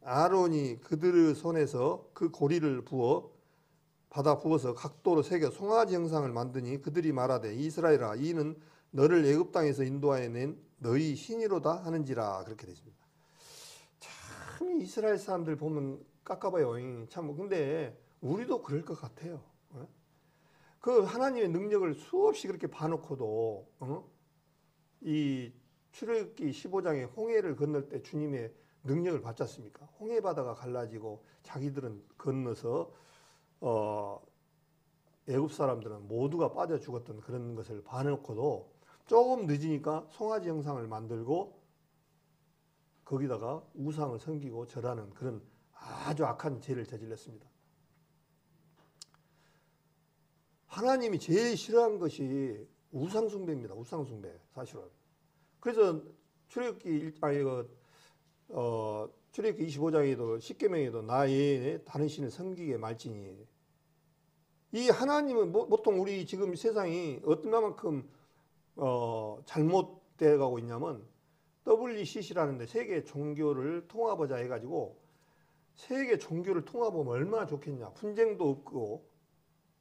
아론이 그들의 손에서 그 고리를 받아 부어서 각도로 새겨 송아지 형상을 만드니 그들이 말하되 이스라엘아 이는 너를 애굽 땅에서 인도하여 낸 너희 신이로다 하는지라 그렇게 되어 있습니다. 참 이스라엘 사람들 보면 깝깝해요. 참 근데 우리도 그럴 것 같아요. 그 하나님의 능력을 수없이 그렇게 봐놓고도 이 출애굽기 15장의 홍해를 건널 때 주님의 능력을 받지 않습니까? 홍해 바다가 갈라지고 자기들은 건너서 애굽 사람들은 모두가 빠져 죽었던 그런 것을 봐놓고도 조금 늦으니까 송아지 형상을 만들고 거기다가 우상을 섬기고 절하는 그런 아주 악한 죄를 저질렀습니다. 하나님이 제일 싫어한 것이 우상숭배입니다. 우상숭배 사실은. 그래서 출애굽기 25장에도 십계명에도 나 외에 다른 신을 섬기게 말지니 이 하나님은 보통 우리 지금 세상이 어떤만큼 잘못되어 가고 있냐면 WCC라는데 세계 종교를 통합하자 해가지고 세계 종교를 통합하면 얼마나 좋겠냐. 분쟁도 없고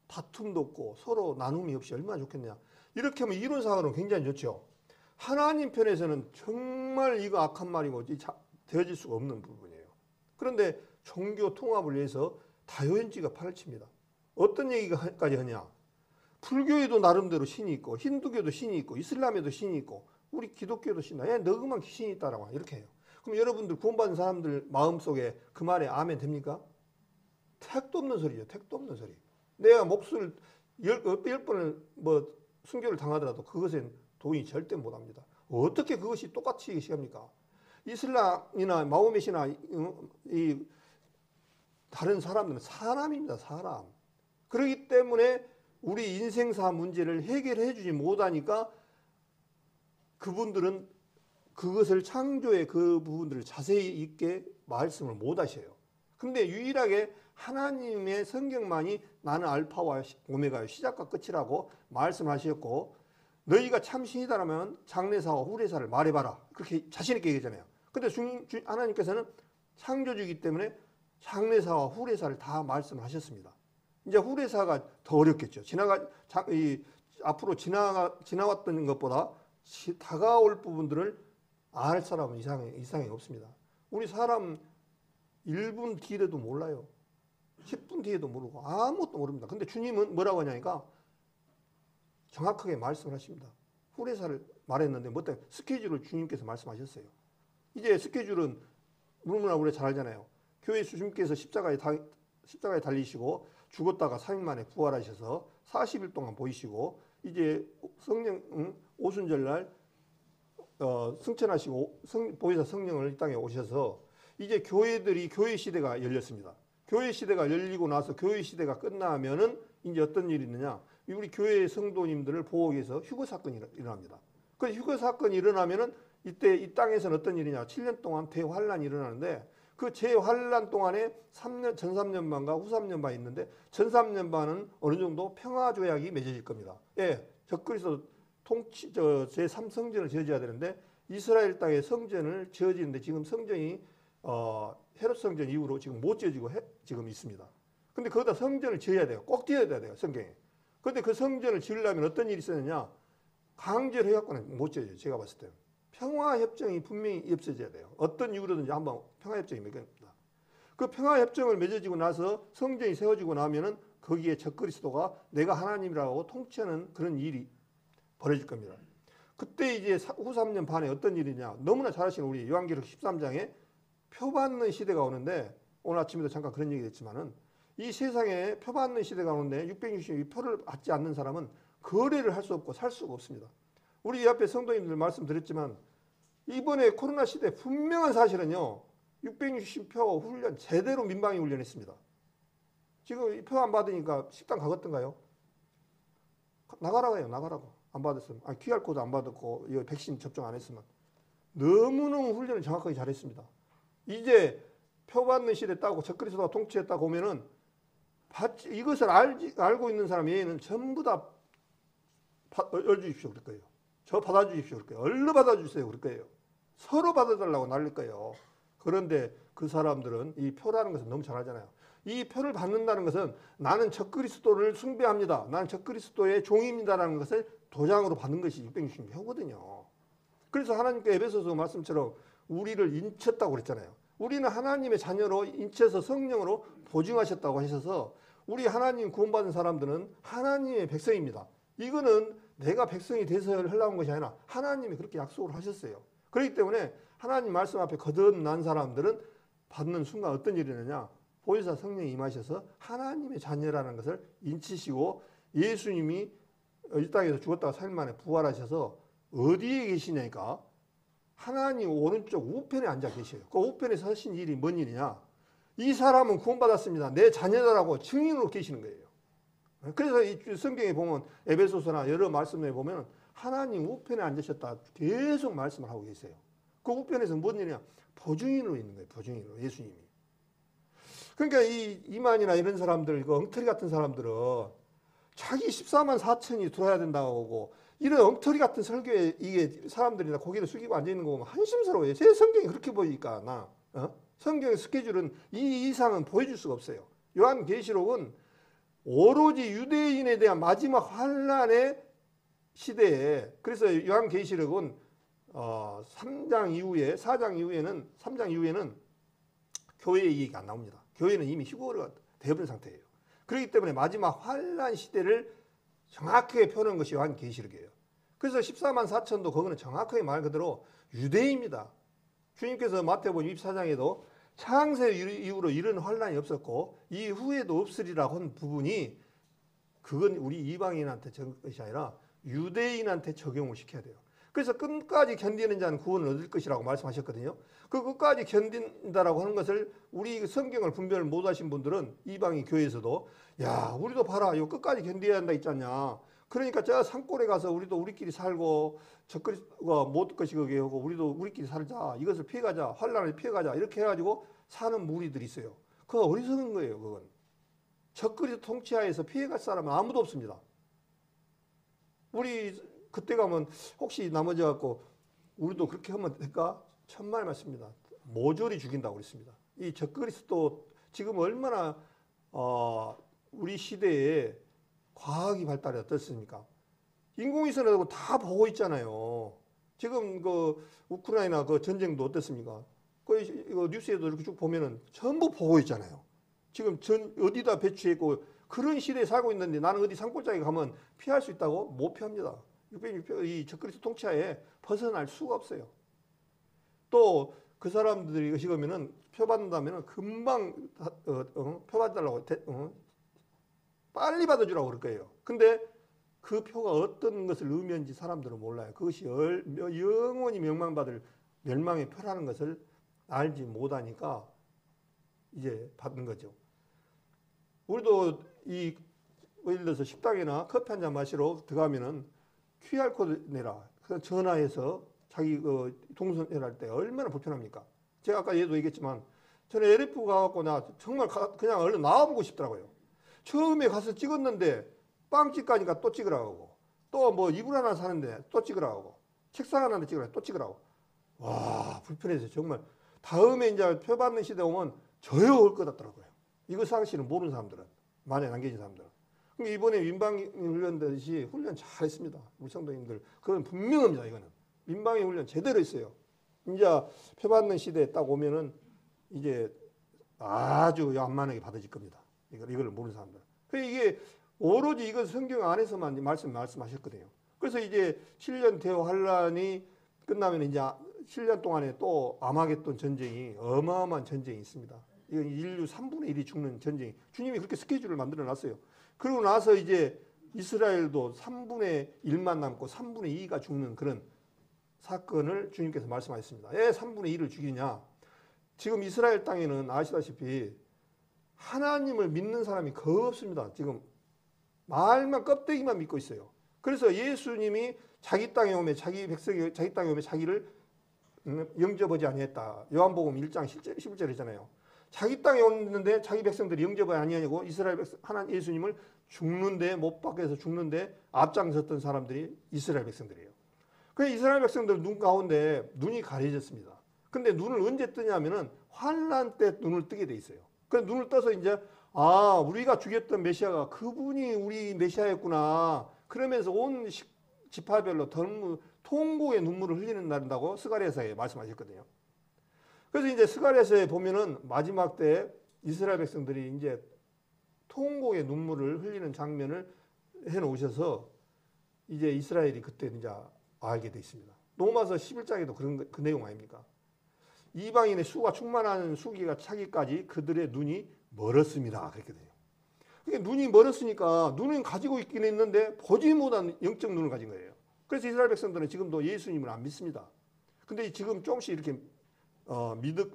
다툼도 없고 서로 나눔이 없이 얼마나 좋겠냐. 이렇게 하면 이론상으로는 굉장히 좋죠. 하나님 편에서는 정말 이거 악한 말이고 되어질 수가 없는 부분이에요. 그런데 종교 통합을 위해서 다효인지가 판을 칩니다. 어떤 얘기까지 하냐. 불교에도 나름대로 신이 있고 힌두교도 신이 있고 이슬람에도 신이 있고 우리 기독교도 신이 있다. 너그만 신이 있다라고 이렇게 해요. 그럼 여러분들 구원받은 사람들 마음속에 그 말에 아멘 됩니까? 택도 없는 소리죠. 택도 없는 소리. 내가 몫을 10번을 순교를 당하더라도 그것엔 동의 절대 못합니다. 어떻게 그것이 똑같이 시합니까? 이슬람이나 마호멧이나 이 다른 사람들은 사람입니다. 사람. 그렇기 때문에 우리 인생사 문제를 해결해 주지 못하니까 그분들은 그것을 창조의 그 부분들을 자세히 있게 말씀을 못 하셔요. 근데 유일하게 하나님의 성경만이 나는 알파와 오메가의 시작과 끝이라고 말씀하셨고 너희가 참 신이다라면 장래사와 후래사를 말해봐라. 그렇게 자신 있게 얘기하잖아요. 근데 하나님께서는 창조주이기 때문에 장래사와 후래사를 다 말씀하셨습니다. 이제 후래사가 더 어렵겠죠. 앞으로 지나왔던 것보다 다가올 부분들을 알 사람은 이상이 없습니다. 우리 사람 1분 뒤에도 몰라요. 10분 뒤에도 모르고 아무것도 모릅니다. 근데 주님은 뭐라고 하냐니까 정확하게 말씀을 하십니다. 후레사를 말했는데 뭐 때문에 스케줄을 주님께서 말씀하셨어요. 이제 스케줄은 너무나 우리가 잘 알잖아요. 교회 주님께서 십자가에 달리시고 죽었다가 3일 만에 부활하셔서 40일 동안 보이시고 이제 오순절날 승천하시고 보혜사 성령을 이 땅에 오셔서 이제 교회 시대가 열렸습니다. 교회 시대가 열리고 나서 교회 시대가 끝나면은 이제 어떤 일이 있느냐. 우리 교회 성도님들을 보호하기 위해서 휴거 사건이 일어납니다. 그 휴거 사건이 일어나면은 이때 이 땅에서는 어떤 일이냐. 7년 동안 대환란이 일어나는데 그 재환란 동안에 전 3년반과 후 3년반이 있는데 전 3년반은 어느 정도 평화조약이 맺어질 겁니다. 예, 적그리스도 제3성전을 지어줘야 되는데 이스라엘 땅에 성전을 지어지는데 지금 성전이 헤롯 성전 이후로 지금 못 지어지고 지금 있습니다. 근데 거기다 성전을 지어야 돼요. 꼭 지어야 돼요, 성경에. 그런데 그 성전을 지으려면 어떤 일이 있었느냐? 강제로 해갖고는 못 지어져요, 제가 봤을 때는. 평화협정이 분명히 없어져야 돼요. 어떤 이유로든지 한번 평화협정이 맺어집니다. 그 평화협정을 맺어지고 나서 성전이 세워지고 나면은 거기에 적그리스도가 내가 하나님이라고 통치하는 그런 일이 벌어질 겁니다. 그때 이제 후 3년 반에 어떤 일이냐. 너무나 잘 아시는 우리 요한계시록 13장에 표 받는 시대가 오는데, 오늘 아침에도 잠깐 그런 얘기 했지만은, 이 세상에 표 받는 시대가 오는데 662 표를 받지 않는 사람은 거래를 할 수 없고 살 수가 없습니다. 우리 앞에 성도님들 말씀드렸지만, 이번에 코로나 시대 분명한 사실은요, 660표 훈련 제대로 민방위 훈련했습니다. 지금 표 안 받으니까 식당 가겠던가요? 나가라고요. 나가라고. 안 받았으면. QR코드 안 받았고 이거 백신 접종 안 했으면. 너무너무 훈련을 정확하게 잘했습니다. 이제 표 받는 시대 따고 적그리스도가 통치했다고 보면은 이것을 알고 있는 사람 외에는 전부 다 열주십시오 그럴 거예요. 저 받아주십시오 그럴 거예요. 얼른 받아주세요 그럴 거예요. 서로 받아달라고 날릴 거예요. 그런데 그 사람들은 이 표라는 것을 너무 잘 알잖아요. 이 표를 받는다는 것은 나는 적그리스도를 숭배합니다. 나는 적그리스도의 종입니다라는 것을 도장으로 받는 것이 660표거든요. 그래서 하나님께 에베소서 말씀처럼 우리를 인쳤다고 그랬잖아요. 우리는 하나님의 자녀로 인쳐서 성령으로 보증하셨다고 하셔서 우리 하나님 구원받은 사람들은 하나님의 백성입니다. 이거는 내가 백성이 돼서 하려는 것이 아니라 하나님이 그렇게 약속을 하셨어요. 그렇기 때문에 하나님 말씀 앞에 거듭난 사람들은 받는 순간 어떤 일이 되느냐. 보혜사 성령이 임하셔서 하나님의 자녀라는 것을 인치시고 예수님이 이 땅에서 죽었다가 3일 만에 부활하셔서 어디에 계시냐니까 하나님 오른쪽 우편에 앉아 계셔요. 그 우편에서 하신 일이 뭔 일이냐. 이 사람은 구원받았습니다. 내 자녀다라고 증인으로 계시는 거예요. 그래서 이 성경에 보면 에베소서나 여러 말씀에 보면 하나님 우편에 앉으셨다 계속 말씀을 하고 계세요. 그 우편에서 뭔 일이냐. 보증인으로 있는 거예요. 보증인으로 예수님이. 그러니까 이 이만이나 이런 사람들, 그 엉터리 같은 사람들은 자기 14만 4천이 들어야 된다고 하고 이런 엉터리 같은 설교에 이게 사람들이 다 고개를 숙이고 앉아있는 거 보면 한심스러워요. 제 성경이 그렇게 보이니까 성경의 스케줄은 이 이상은 보여줄 수가 없어요. 요한계시록은 오로지 유대인에 대한 마지막 환란의 시대에 그래서 요한계시록은 3장 이후에는 교회의 얘기가 안 나옵니다. 교회는 이미 휴거가 되어버린 상태예요. 그렇기 때문에 마지막 환란 시대를 정확하게 표현한 것이 요한계시록이에요. 그래서 14만 4천도 그거는 정확하게 말 그대로 유대인입니다. 주님께서 마태복음 24장에도 창세 이후로 이런 환란이 없었고 이후에도 없으리라고 한 부분이 그건 우리 이방인한테 적은 것이 아니라 유대인한테 적용을 시켜야 돼요. 그래서 끝까지 견디는 자는 구원을 얻을 것이라고 말씀하셨거든요. 그 끝까지 견딘다라고 하는 것을 우리 성경을 분별을 못하신 분들은 이방인 교회에서도 야 우리도 봐라 이거 끝까지 견뎌야 한다 있잖냐. 그러니까 저 산골에 가서 우리도 우리끼리 살고 적그리스도가 못 것이게 하고 우리도 우리끼리 살자. 이것을 피해가자. 환란을 피해가자. 이렇게 해가지고 사는 무리들이 있어요. 그거 어리석은 거예요. 그건. 적그리스도 통치하에서 피해갈 사람은 아무도 없습니다. 우리 그때 가면 혹시 나머지갖고 우리도 그렇게 하면 될까? 천만의 말씀입니다. 모조리 죽인다고 그랬습니다. 이 적그리스도 지금 얼마나 우리 시대에 과학이 발달이 어떻습니까? 인공위성이라고 다 보고 있잖아요. 지금 그 우크라이나 그 전쟁도 어떻습니까? 그 뉴스에도 이렇게 쭉 보면은 전부 보고 있잖아요. 지금 어디다 배치했고 그런 시대에 살고 있는데 나는 어디 산골짜기 가면 피할 수 있다고? 못 피합니다. 이 적그리스도 통치하에 벗어날 수가 없어요. 또 그 사람들이 의식하면은 표 받는다면은 금방 표 받달라고 빨리 받아주라고 그럴 거예요. 근데 그 표가 어떤 것을 의미하는지 사람들은 몰라요. 그것이 영원히 멸망의 표라는 것을 알지 못하니까 이제 받는 거죠. 우리도 예를 들어서 식당이나 커피 한 잔 마시러 들어가면은 QR코드 내라. 전화해서 자기 동선회할 때 얼마나 불편합니까? 제가 아까 얘도 얘기했지만 저는 LF 가갖고 나 정말 그냥 얼른 나와보고 싶더라고요. 처음에 가서 찍었는데 빵집 가니까 또 찍으라고 또 뭐 이불 하나 사는데 또 찍으라고 책상 하나 찍으라고 또 찍으라고 와 불편해서 정말 다음에 이제 표 받는 시대 오면 저요 올 것 같더라고요. 이거 사실은 모르는 사람들은 만에 안 계신 사람들은. 그러니까 이번에 민방위 훈련듯이 훈련 잘했습니다. 우리 성도님들 그건 분명합니다. 이거는 민방위 훈련 제대로 했어요. 이제 표 받는 시대에 딱 오면은 이제 아주 만만하게 받아질 겁니다. 이걸 모르는 사람들. 이게 오로지 이건 성경 안에서만 말씀하셨거든요. 그래서 이제 7년 대호 환란이 끝나면 이제 7년 동안에 또 아마겟돈 전쟁이 어마어마한 전쟁이 있습니다. 이건 인류 3분의 1이 죽는 전쟁이. 주님이 그렇게 스케줄을 만들어 놨어요. 그러고 나서 이제 이스라엘도 3분의 1만 남고 3분의 2가 죽는 그런 사건을 주님께서 말씀하셨습니다. 왜 3분의 1을 죽이냐? 지금 이스라엘 땅에는 아시다시피 하나님을 믿는 사람이 거의 없습니다. 지금 말만 껍데기만 믿고 있어요. 그래서 예수님이 자기 땅에 오면 자기 백성이 자기 땅에 오면 자기를 영접하지 아니했다. 요한복음 1장 11절이잖아요. 자기 땅에 오는데 자기 백성들이 영접하지 아니하고 이스라엘 백성 하나님 예수님을 죽는데 못 박혀서 죽는데 앞장섰던 사람들이 이스라엘 백성들이에요. 그 이스라엘 백성들 눈 가운데 눈이 가려졌습니다. 근데 눈을 언제 뜨냐면은 환란 때 눈을 뜨게 돼 있어요. 그 눈을 떠서 이제 우리가 죽였던 메시아가 그분이 우리 메시아였구나. 그러면서 온 지파별로 통곡의 눈물을 흘리는 날이라고 스가랴서에 말씀하셨거든요. 그래서 이제 스가랴서에 보면은 마지막 때 이스라엘 백성들이 이제 통곡의 눈물을 흘리는 장면을 해 놓으셔서 이제 이스라엘이 그때 이제 알게 돼 있습니다. 로마서 11장에도 그런 그 내용 아닙니까? 이방인의 수가 충만한 수기가 차기까지 그들의 눈이 멀었습니다. 그렇게 돼요. 그러니까 눈이 멀었으니까 눈은 가지고 있긴 했는데 보지 못한 영적 눈을 가진 거예요. 그래서 이스라엘 백성들은 지금도 예수님을 안 믿습니다. 근데 지금 조금씩 이렇게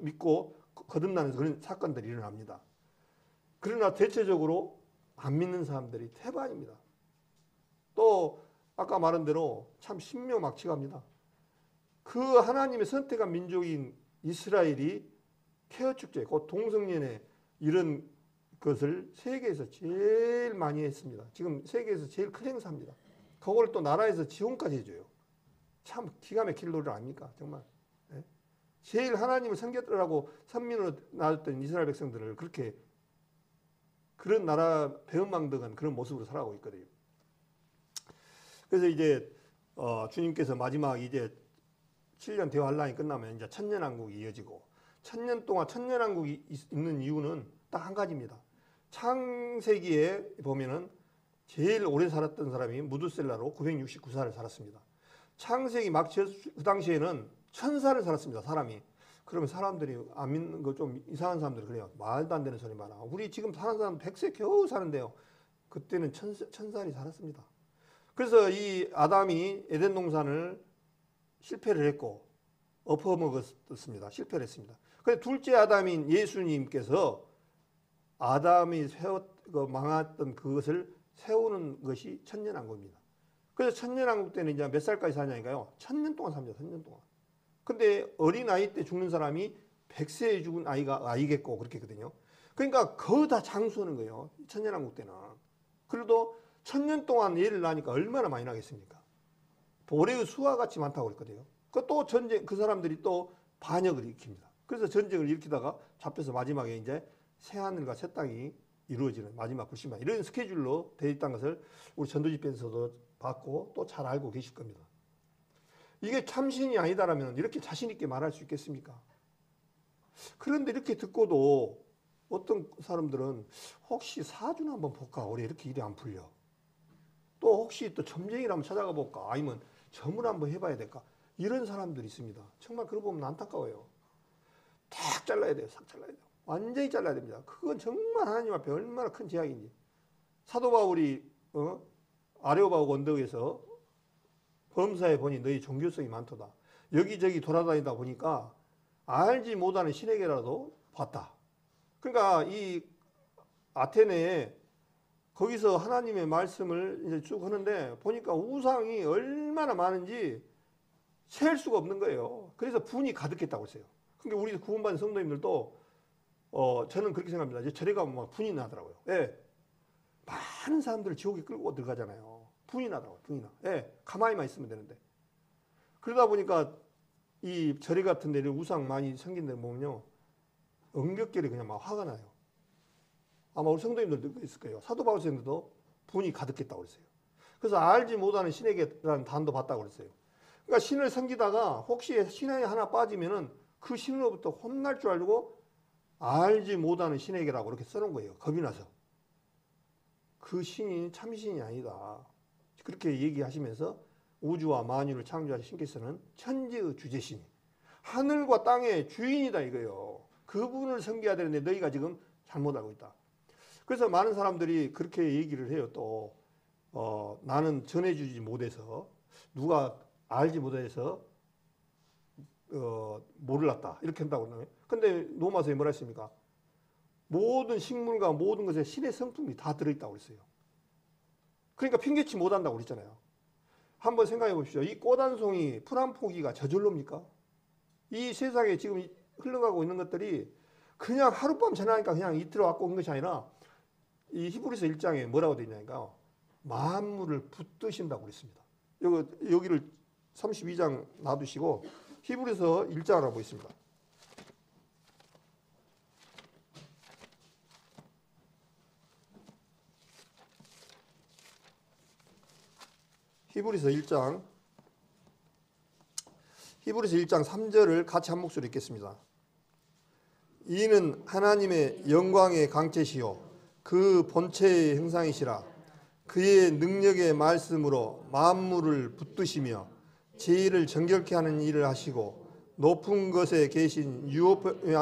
믿고 거듭나는 그런 사건들이 일어납니다. 그러나 대체적으로 안 믿는 사람들이 태반입니다. 또 아까 말한 대로 참 신묘막측합니다. 그 하나님의 선택한 민족인 이스라엘이 케어축제, 곧 동성연애 이런 것을 세계에서 제일 많이 했습니다. 지금 세계에서 제일 큰 행사입니다. 그걸 또 나라에서 지원까지 해줘요. 참 기가 막힐 노래 아닙니까? 정말. 네? 제일 하나님을 섬겼더라고 선민으로 나왔던 이스라엘 백성들을 그렇게 그런 나라 배은망덕한 그런 모습으로 살아가고 있거든요. 그래서 이제 주님께서 마지막 이제 7년 대환란이 끝나면 이제 천년왕국이 이어지고 천년 동안 천년왕국이 있는 이유는 딱 한 가지입니다. 창세기에 보면은 제일 오래 살았던 사람이 무두셀라로 969살을 살았습니다. 창세기 그 당시에는 1000살을 살았습니다. 사람이. 그러면 사람들이 안 믿는 거 좀 이상한 사람들이 그래요. 말도 안 되는 소리 많아. 우리 지금 사는 사람 100세 겨우 사는데요. 그때는 1000살이 살았습니다. 그래서 이 아담이 에덴 동산을 실패를 했고 엎어먹었습니다. 실패를 했습니다. 그래서 둘째 아담인 예수님께서 아담이 망했던 그것을 세우는 것이 천년왕국입니다. 그래서 천년왕국 때는 이제 몇 살까지 사냐니까요. 1000년 동안 삽니다. 1000년 동안. 근데 어린 아이 때 죽는 사람이 100세에 죽은 아이겠고 그렇게 했거든요. 그러니까 거의 다 장수하는 거예요. 천년왕국 때는. 그래도 1000년 동안 얘를 낳으니까 얼마나 많이 나겠습니까? 보레의 수와 같이 많다고 그랬거든요. 또 전쟁, 그 사람들이 또 반역을 일으킵니다. 그래서 전쟁을 일으키다가 잡혀서 마지막에 이제 새하늘과 새 땅이 이루어지는 마지막 불신방 이런 스케줄로 되어 있다는 것을 우리 전도집회에서도 봤고 또 잘 알고 계실 겁니다. 이게 참신이 아니다라면 이렇게 자신 있게 말할 수 있겠습니까? 그런데 이렇게 듣고도 어떤 사람들은 혹시 사주나 한번 볼까? 올해 이렇게 일이 안 풀려. 또 혹시 또 점쟁이를 한번 찾아가 볼까? 아니면 점을 한번 해봐야 될까? 이런 사람들이 있습니다. 정말 그러고 보면 안타까워요. 탁 잘라야 돼요. 싹 잘라야 돼요. 완전히 잘라야 됩니다. 그건 정말 하나님 앞에 얼마나 큰 제약인지. 사도 바울이 아레오바고 언덕에서 범사에 보니 너희 종교성이 많도다. 여기저기 돌아다니다 보니까 알지 못하는 신에게라도 봤다. 그러니까 이 아테네에 거기서 하나님의 말씀을 이제 쭉 하는데 보니까 우상이 얼마나 많은지 셀 수가 없는 거예요. 그래서 분이 가득했다고 했어요. 그러니까 우리 구원받은 성도님들도 저는 그렇게 생각합니다. 이제 절에 가면 막 분이 나더라고요. 예. 많은 사람들을 지옥에 끌고 들어가잖아요. 분이 나더라고요. 분이 나. 예. 가만히만 있으면 되는데. 그러다 보니까 이 절에 같은 데를 우상 많이 생긴 데 보면요. 엉겹결에 그냥 막 화가 나요. 아마 우리 성도님들도 있을 거예요. 사도 바울 선생님도 분이 가득했다고 그랬어요. 그래서 알지 못하는 신에게라는 단도 봤다고 그랬어요. 그러니까 신을 섬기다가 혹시 신에 하나 빠지면은 그 신으로부터 혼날 줄 알고 알지 못하는 신에게라고 이렇게 써놓은 거예요. 겁이 나서. 그 신이 참신이 아니다. 그렇게 얘기하시면서 우주와 만유를 창조하신 신께서는 천지의 주제신, 하늘과 땅의 주인이다 이거예요. 그분을 섬겨야 되는데 너희가 지금 잘못 알고 있다. 그래서 많은 사람들이 그렇게 얘기를 해요. 또 나는 전해주지 못해서, 누가 알지 못해서 몰랐다 이렇게 한다고 그러나요? 근데 로마서에 뭐라 했습니까? 모든 식물과 모든 것에 신의 성품이 다 들어있다고 그랬어요. 그러니까 핑계치 못한다고 그랬잖아요. 한번 생각해 보십시오. 이 꽃 한 송이, 풀 한 포기가 저절로입니까? 이 세상에 지금 흘러가고 있는 것들이 그냥 하룻밤 지나니까 그냥 이틀 왔고 온 것이 아니라, 이 히브리서 1장에 뭐라고 되어 있냐니까 만물을 붙드신다고 그랬습니다. 여기를 32장 놔두시고 히브리서 1장을 하고 있습니다. 히브리서 1장 3절을 같이 한 목소리 읽겠습니다. 이는 하나님의 영광의 강체시요 그 본체의 형상이시라. 그의 능력의 말씀으로 만물을 붙드시며 제일을 정결케 하는 일을 하시고 높은 것에 계신 유업에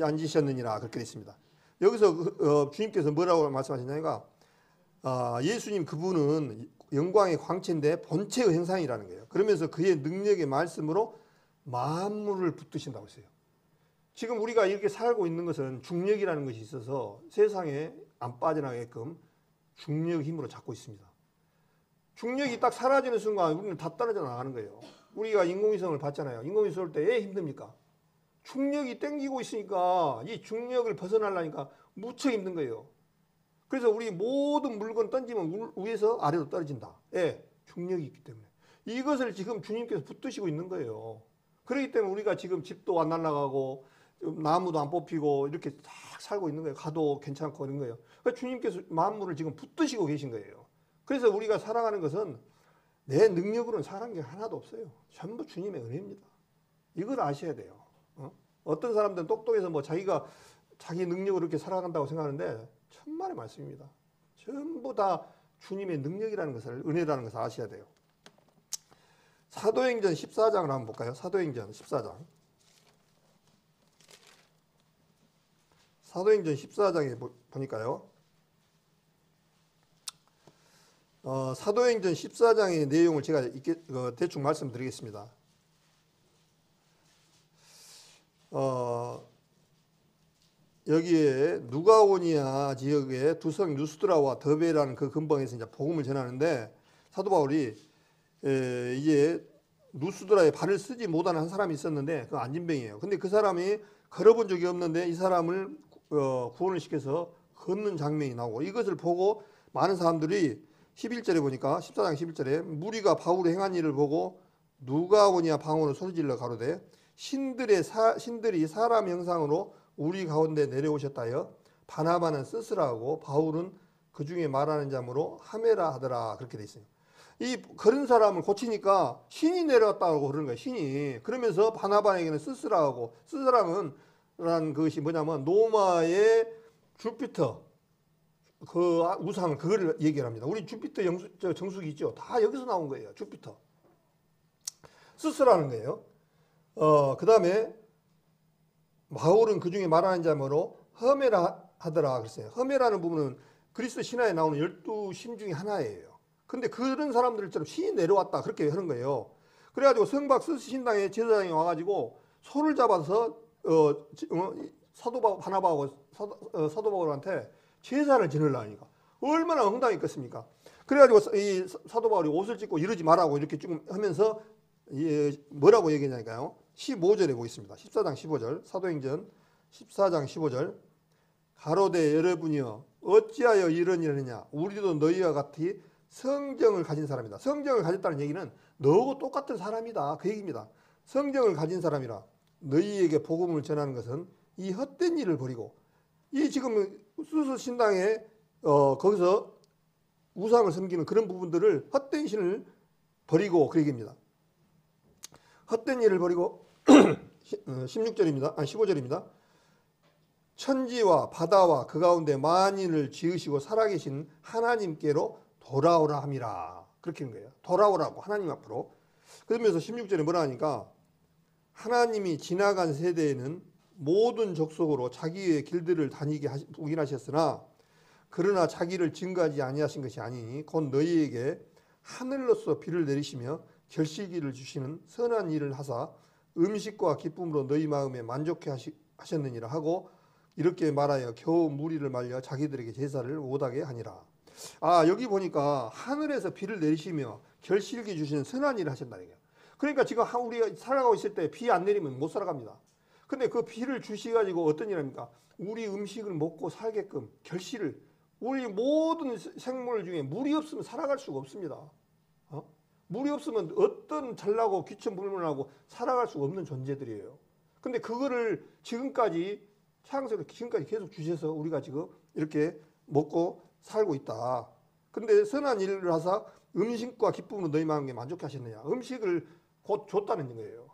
앉으셨느니라. 그렇게 되어 있습니다. 여기서 주님께서 뭐라고 말씀하셨냐니까 예수님 그분은 영광의 광채인데 본체의 형상이라는 거예요. 그러면서 그의 능력의 말씀으로 만물을 붙드신다고 했어요. 지금 우리가 이렇게 살고 있는 것은 중력이라는 것이 있어서 세상에 안 빠져나가게끔 중력 힘으로 잡고 있습니다. 중력이 딱 사라지는 순간 우리는 다 떨어져 나가는 거예요. 우리가 인공위성을 봤잖아요. 인공위성 올 때 왜 힘듭니까? 중력이 땡기고 있으니까 이 중력을 벗어나려니까 무척 힘든 거예요. 그래서 우리 모든 물건 던지면 위에서 아래로 떨어진다. 예, 중력이 있기 때문에. 이것을 지금 주님께서 붙드시고 있는 거예요. 그렇기 때문에 우리가 지금 집도 안 날아가고 나무도 안 뽑히고 이렇게 딱 살고 있는 거예요. 가도 괜찮고 이런 거예요. 그러니까 주님께서 만물을 지금 붙드시고 계신 거예요. 그래서 우리가 살아가는 것은 내 능력으로는 살아가는 게 하나도 없어요. 전부 주님의 은혜입니다. 이걸 아셔야 돼요. 어떤 사람들은 똑똑해서 뭐 자기가 자기 능력으로 이렇게 살아간다고 생각하는데 천만의 말씀입니다. 전부 다 주님의 능력이라는 것을, 은혜라는 것을 아셔야 돼요. 사도행전 14장을 한번 볼까요? 사도행전 14장. 사도행전 14장에 보니까요. 사도행전 14장의 내용을 제가 대충 말씀드리겠습니다. 여기에 누가오니아 지역의 두 성 누스드라와 더베라는 그 근방에서 이제 복음을 전하는데, 사도 바울이 이제 누스드라에 발을 쓰지 못하는 한 사람이 있었는데 그 안진병이에요. 근데 그 사람이 걸어본 적이 없는데 이 사람을 구원을 시켜서 걷는 장면이 나오고, 이것을 보고 많은 사람들이 11절에 보니까 14장 11절에 무리가 바울의 행한 일을 보고 누가오니아 방언으로 소리질러 가로되 신들이 사람 형상으로 우리 가운데 내려오셨다여 바나바는 스스라 하고 바울은 그 중에 말하는 자므로 하메라 하더라. 그렇게 돼 있어요. 이 그런 사람을 고치니까 신이 내려왔다고 그러는 거예요. 신이. 그러면서 바나바에게는 스스라 하고, 스스라는 것이 뭐냐면 로마의 주피터 그 우상, 그걸 얘기를 합니다. 우리 주피터 정수기 있죠. 다 여기서 나온 거예요. 주피터. 스스라는 거예요. 그 다음에 바울은 그 중에 말하는 자므로 허메라 하더라 그랬어요. 허메라는 부분은 그리스 신화에 나오는 12신 중에 하나예요. 근데 그런 사람들처럼 신이 내려왔다 그렇게 하는 거예요. 그래가지고 성박 스스 신당에 제사장이 와가지고 소를 잡아서 사도 바나바하고 사도 바울한테 제사를 지내려니까 얼마나 황당히 있겠습니까? 그래가지고 이 사도 바울이 옷을 찢고 이러지 말라고 이렇게 좀 하면서 뭐라고 얘기하냐니까요. 15절에 보겠습니다. 14장 15절, 사도행전 14장 15절. 가로되 여러분이여 어찌하여 이런 일을 하느냐? 우리도 너희와 같이 성정을 가진 사람이다. 성정을 가졌다는 얘기는 너하고 똑같은 사람이다, 그 얘기입니다. 성정을 가진 사람이라 너희에게 복음을 전하는 것은 이 헛된 일을 버리고, 이 지금 수수 신당에 거기서 우상을 섬기는 그런 부분들을, 헛된 신을 버리고, 그 얘기입니다. 헛된 일을 버리고 16절입니다. 15절입니다. 천지와 바다와 그 가운데 만인을 지으시고 살아계신 하나님께로 돌아오라 함이라. 그렇게 하는 거예요. 돌아오라고 하나님 앞으로. 그러면서 16절에 뭐라 하니까 하나님이 지나간 세대에는 모든 족속으로 자기의 길들을 다니게 우긴하셨으나 그러나 자기를 증거하지 아니하신 것이 아니니 곧 너희에게 하늘로서 비를 내리시며 결실기를 주시는 선한 일을 하사 음식과 기쁨으로 너희 마음에 만족해 하셨느니라 하고 이렇게 말하여 겨우 무리를 말려 자기들에게 제사를 못하게 하니라. 여기 보니까 하늘에서 비를 내리시며 결실기 주시는 선한 일을 하신다는 거예요. 그러니까 지금 우리가 살아가고 있을 때 비 안 내리면 못 살아갑니다. 근데 그 비를 주시가지고 어떤 일 합니까? 우리 음식을 먹고 살게끔 결실을, 우리 모든 생물 중에 물이 없으면 살아갈 수가 없습니다. 물이 없으면 어떤 잘나고 귀천불문하고 살아갈 수가 없는 존재들이에요. 근데 그거를 지금까지 창세로 지금까지 계속 주셔서 우리가 지금 이렇게 먹고 살고 있다. 근데 선한 일을 하사 음식과 기쁨으로 너희 마음에 만족해 하셨느냐. 음식을 곧 줬다는 거예요.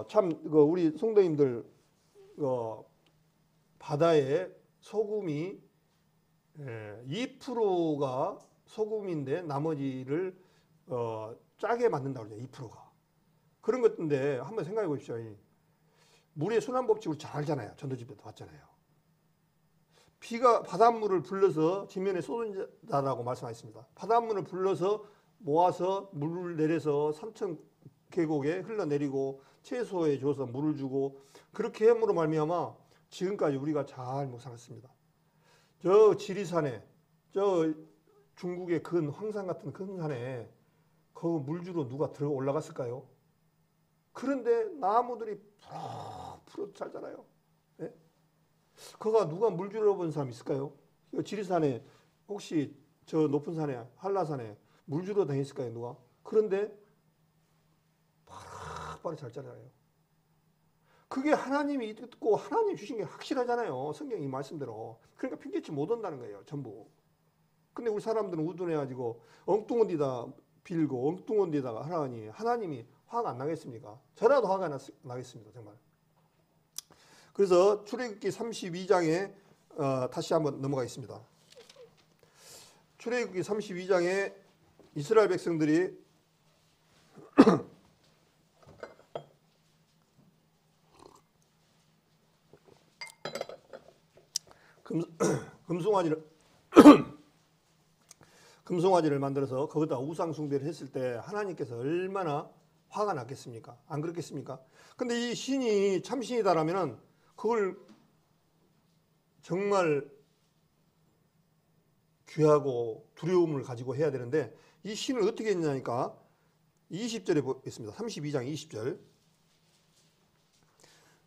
참 우리 성도님들 바다에 소금이 2%가 소금인데 나머지를 짜게 만든다고 그러죠. 2%가. 그런 것인데 한번 생각해 보십시오. 물의 순환법칙을 잘 알잖아요. 전도집에도 봤잖아요. 비가 바닷물을 불러서 지면에 쏟은다라고 말씀하셨습니다. 바닷물을 불러서 모아서 물을 내려서 삼천 계곡에 흘러내리고 채소에 줘서 물을 주고 그렇게 함으로 말미암아 지금까지 우리가 잘 못 살았습니다. 저 지리산에 저 중국의 큰 황산 같은 큰 산에 그 물주로 누가 들어 올라갔을까요? 그런데 나무들이 푸르푸르 살잖아요. 네? 그가 누가 물주러 본 사람 있을까요? 지리산에 혹시 저 높은 산에 한라산에 물주러 다녔을까요? 누가? 그런데 파랗파랗 잘 자라요. 그게 하나님이 있고 하나님 주신 게 확실하잖아요. 성경이 말씀대로. 그러니까 핑계치 못 온다는 거예요. 전부. 근데 우리 사람들은 우둔해가지고 엉뚱한 데다 빌고 엉뚱한 데다가 하나니 하나님이 화가 안 나겠습니까? 저라도 화가 나겠습니다. 정말. 그래서 출애굽기 32장에 다시 한번 넘어가겠습니다. 출애굽기 32장에 이스라엘 백성들이 금송아지를 만들어서 거기다 우상 숭배를 했을 때 하나님께서 얼마나 화가 났겠습니까? 안 그렇겠습니까? 근데 이 신이 참신이다라면은 그걸 정말 귀하고 두려움을 가지고 해야 되는데 이 신을 어떻게 했냐니까 20절에 보겠습니다. 32장 20절.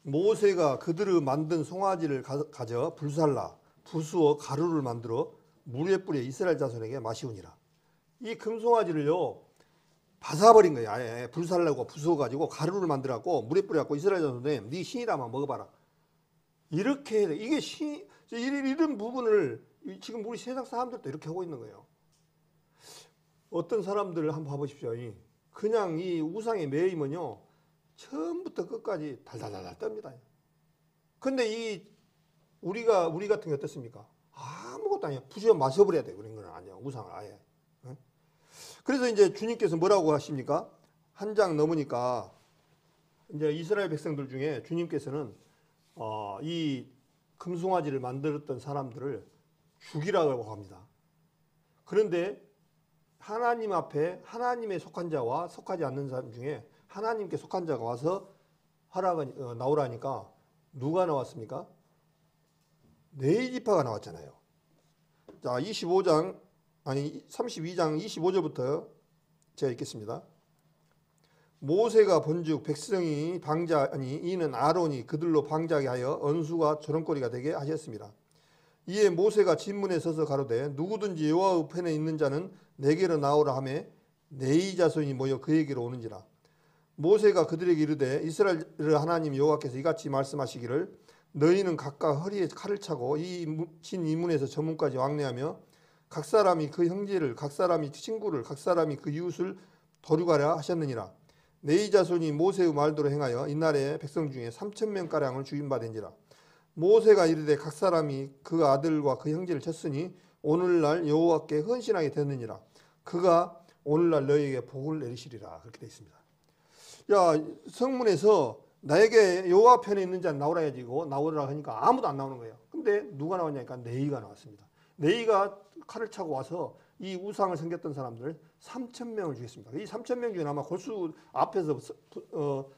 모세가 그들의 만든 송아지를 가져 불살라 부수어 가루를 만들어 물에 뿌려 이스라엘 자손에게 마시우니라. 이 금송아지를요 바사버린 거예요. 아예 불살라고 부수어가지고 가루를 만들어갖고 물에 뿌려갖고 이스라엘 자손에 네 신이라만 먹어봐라. 이렇게 이게 신 이런 부분을 지금 우리 세상 사람들도 이렇게 하고 있는 거예요. 어떤 사람들을 한번 봐보십시오. 그냥 이 우상에 매이면요 처음부터 끝까지 달달달달 떱니다. 근데 우리 같은 게 어떻습니까? 아무것도 아니야. 부셔 마셔버려야 돼. 그런 건 아니야. 우상을 아예. 그래서 이제 주님께서 뭐라고 하십니까? 한 장 넘으니까 이제 이스라엘 백성들 중에 주님께서는 이 금송아지를 만들었던 사람들을 죽이라고 합니다. 그런데 하나님 앞에 하나님에 속한 자와 속하지 않는 사람 중에 하나님께 속한 자가 와서 나오라니까 누가 나왔습니까? 네 지파가 나왔잖아요. 자, 32장 25절부터 제가 읽겠습니다. 모세가 본즉 백성이 이는 아론이 그들로 방자하게 하여 언수가 조롱거리가 되게 하셨습니다. 이에 모세가 진문에 서서 가로되 누구든지 여호와의 편에 있는 자는 내게로 나오라 하매 네이 자손이 모여 그에게로 오는지라. 모세가 그들에게 이르되 이스라엘 하나님 여호와께서 이같이 말씀하시기를 너희는 각각 허리에 칼을 차고 이 문에서 저 문까지 왕래하며 각 사람이 그 형제를 각 사람이 친구를 각 사람이 그 이웃을 도륙하라 하셨느니라. 네이 자손이 모세의 말대로 행하여 이날에 백성 중에 3,000명가량을 죽임받은지라. 모세가 이르되 각 사람이 그 아들과 그 형제를 쳤으니 오늘날 여호와께 헌신하게 되느니라. 그가 오늘날 너희에게 복을 내리시리라. 그렇게 되어 있습니다. 야, 성문에서 나에게 여호와 편에 있는 자는 나오라 해가지고 나오라 하니까 아무도 안 나오는 거예요. 근데 누가 나왔냐니까 네이가 나왔습니다. 네이가 칼을 차고 와서 이 우상을 섬겼던 사람들 3,000명을 죽였습니다. 이 3,000명 중에 아마 골수 앞에서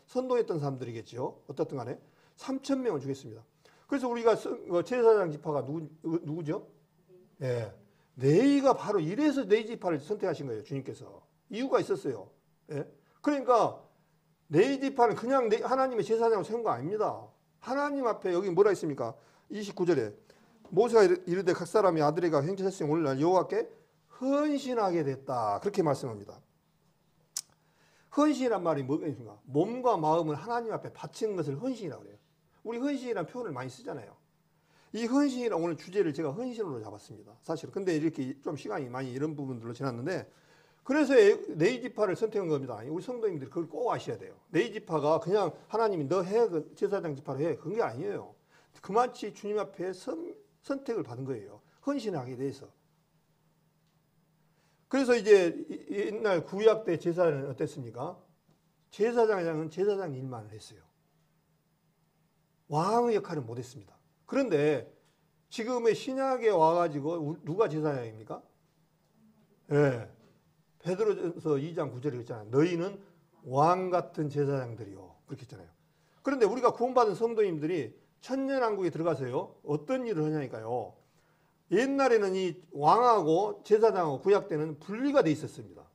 선동했던 사람들이겠죠. 어떻든 간에 3,000명을 죽였습니다. 그래서 우리가 제사장 지파가 누구죠? 예. 네이가 바로 이래서 네이 지파를 선택하신 거예요. 주님께서. 이유가 있었어요. 예. 그러니까 네이 지파는 그냥 하나님의 제사장으로 세운 거 아닙니다. 하나님 앞에 여기 뭐라 있습니까? 29절에 모세가 이르되 각 사람이 아들에게 행차했으니 오늘날 여호와께 헌신하게 됐다. 그렇게 말씀합니다. 헌신이란 말이 뭐가 있습니까? 몸과 마음을 하나님 앞에 바치는 것을 헌신이라고 그래요. 우리 헌신이라는 표현을 많이 쓰잖아요. 이 헌신이라는 오늘 주제를 제가 헌신으로 잡았습니다. 사실. 근데 이렇게 좀 시간이 많이 이런 부분들로 지났는데 그래서 네이 지파를 선택한 겁니다. 우리 성도님들이 그걸 꼭 아셔야 돼요. 네이 지파가 그냥 하나님이 너 해, 제사장 지파로 해. 그런 게 아니에요. 그만치 주님 앞에 선택을 받은 거예요. 헌신하게 돼서. 그래서 이제 옛날 구약 때 제사는 어땠습니까? 제사장은 제사장 일만 했어요. 왕의 역할은 못했습니다. 그런데 지금의 신약에 와가지고 누가 제사장입니까? 네. 베드로전서 2장 9절에 있잖아요. 너희는 왕 같은 제사장들이요. 그렇게 했잖아요. 그런데 우리가 구원받은 성도님들이 천년왕국에 들어가서요. 어떤 일을 하냐니까요. 옛날에는 이 왕하고 제사장하고 구약 때는 분리가 돼 있었습니다.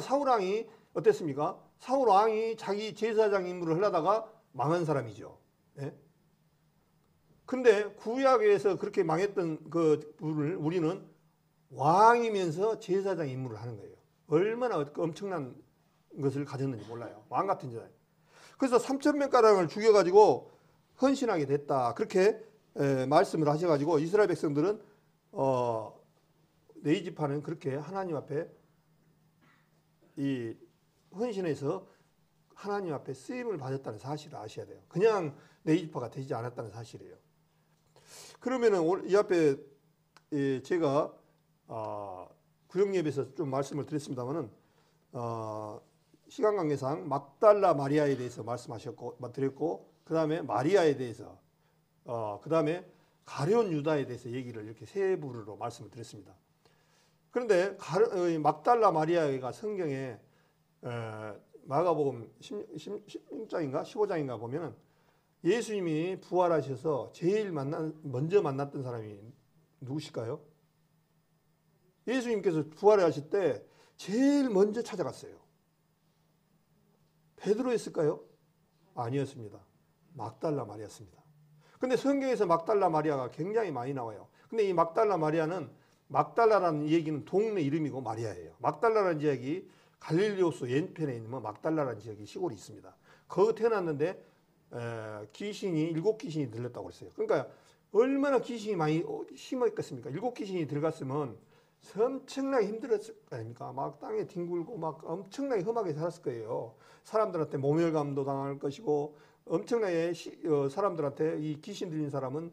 사울왕이 어땠습니까? 사울왕이 자기 제사장 임무를 하려다가 망한 사람이죠. 예? 근데 구약에서 그렇게 망했던 그 분을 우리는 왕이면서 제사장 임무를 하는 거예요. 얼마나 엄청난 것을 가졌는지 몰라요. 왕 같은 제사장. 그래서 3,000명가량을 죽여가지고 헌신하게 됐다. 그렇게 말씀을 하셔가지고 이스라엘 백성들은 네이 지파는 그렇게 하나님 앞에 이 헌신해서 하나님 앞에 쓰임을 받았다는 사실을 아셔야 돼요. 그냥 네이 지파가 되지 않았다는 사실이에요. 그러면은 이 앞에 제가 구역예배에서 좀 말씀을 드렸습니다만은 시간 관계상 막달라 마리아에 대해서 드렸고 그 다음에 마리아에 대해서 그 다음에 가룟 유다에 대해서 얘기를 이렇게 세 부류로 말씀을 드렸습니다. 그런데 막달라 마리아가 성경에 마가복음 16장인가 15장인가 보면은 예수님이 부활하셔서 제일 먼저 만났던 사람이 누구실까요? 예수님께서 부활하실 때 제일 먼저 찾아갔어요. 베드로였을까요? 아니었습니다. 막달라 마리아였습니다. 근데 성경에서 막달라 마리아가 굉장히 많이 나와요. 근데 이 막달라 마리아는 막달라라는 얘기는 동네 이름이고 마리아예요. 막달라라는 지역이 갈릴리오스 왼편에 있는 막달라라는 지역이 시골이 있습니다. 거기 태어났는데 일곱 귀신이 들렸다고 그랬어요. 그러니까 얼마나 귀신이 많이 심했겠습니까? 일곱 귀신이 들어갔으면 엄청나게 힘들었을 거 아닙니까? 막 땅에 뒹굴고 막 엄청나게 험하게 살았을 거예요. 사람들한테 모멸감도 당할 것이고 엄청나게 사람들한테 이 귀신 들린 사람은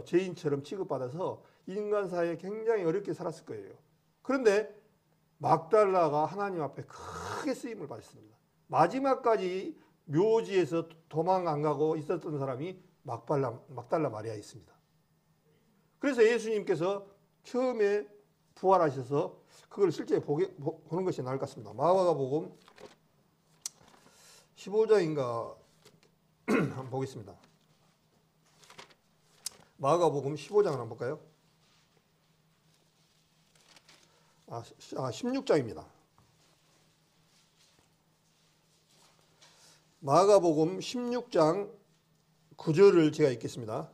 죄인처럼 취급받아서 인간 사회에 굉장히 어렵게 살았을 거예요. 그런데 막달라가 하나님 앞에 크게 쓰임을 받았습니다. 마지막까지 묘지에서 도망 안 가고 있었던 사람이 막달라 마리아에 있습니다. 그래서 예수님께서 처음에 부활하셔서 그걸 실제 보는 것이 나을 것 같습니다. 마가복음 15장인가 한번 보겠습니다. 마가복음 15장을 한번 볼까요? 16장입니다. 마가복음 16장 9절을 제가 읽겠습니다.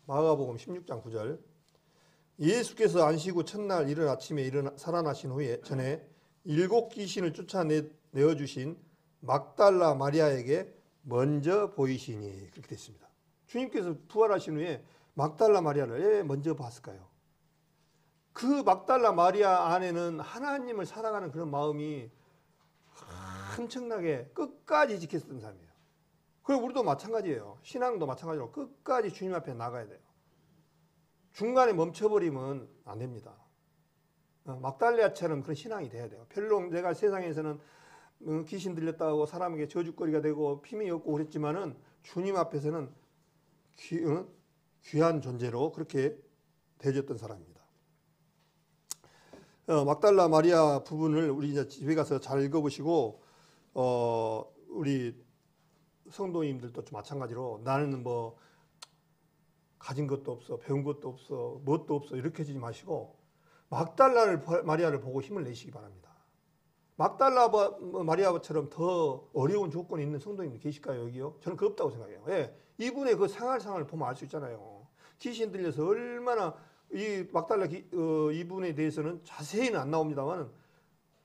마가복음 16장 9절. 예수께서 안식후 첫날 이른 아침에 살아나신 후에 전에 일곱 귀신을 쫓아내어 주신 막달라 마리아에게 먼저 보이시니 그렇게 됐습니다. 주님께서 부활하신 후에 막달라 마리아를 왜 먼저 봤을까요? 그 막달라 마리아 안에는 하나님을 사랑하는 그런 마음이 엄청나게 끝까지 지켰던 사람이에요. 그리고 우리도 마찬가지예요. 신앙도 마찬가지로 끝까지 주님 앞에 나가야 돼요. 중간에 멈춰버리면 안 됩니다. 막달레아처럼 그런 신앙이 돼야 돼요. 별로 내가 세상에서는 귀신 들렸다고 사람에게 저주거리가 되고 힘이 없고 그랬지만은 주님 앞에서는 귀한 존재로 그렇게 대해졌던 사람입니다. 막달라 마리아 부분을 우리 이제 집에 가서 잘 읽어보시고 우리 성도님들도 좀 마찬가지로 나는 뭐 가진 것도 없어, 배운 것도 없어, 뭣도 없어 이렇게 하지 마시고 막달라 마리아를 보고 힘을 내시기 바랍니다. 막달라 마리아처럼 더 어려운 조건이 있는 성도님들 계실까요, 여기요? 저는 그 없다고 생각해요. 예, 이분의 그 생활상을 보면 알 수 있잖아요. 귀신 들려서 얼마나 이 막달라 이분에 대해서는 자세히는 안 나옵니다만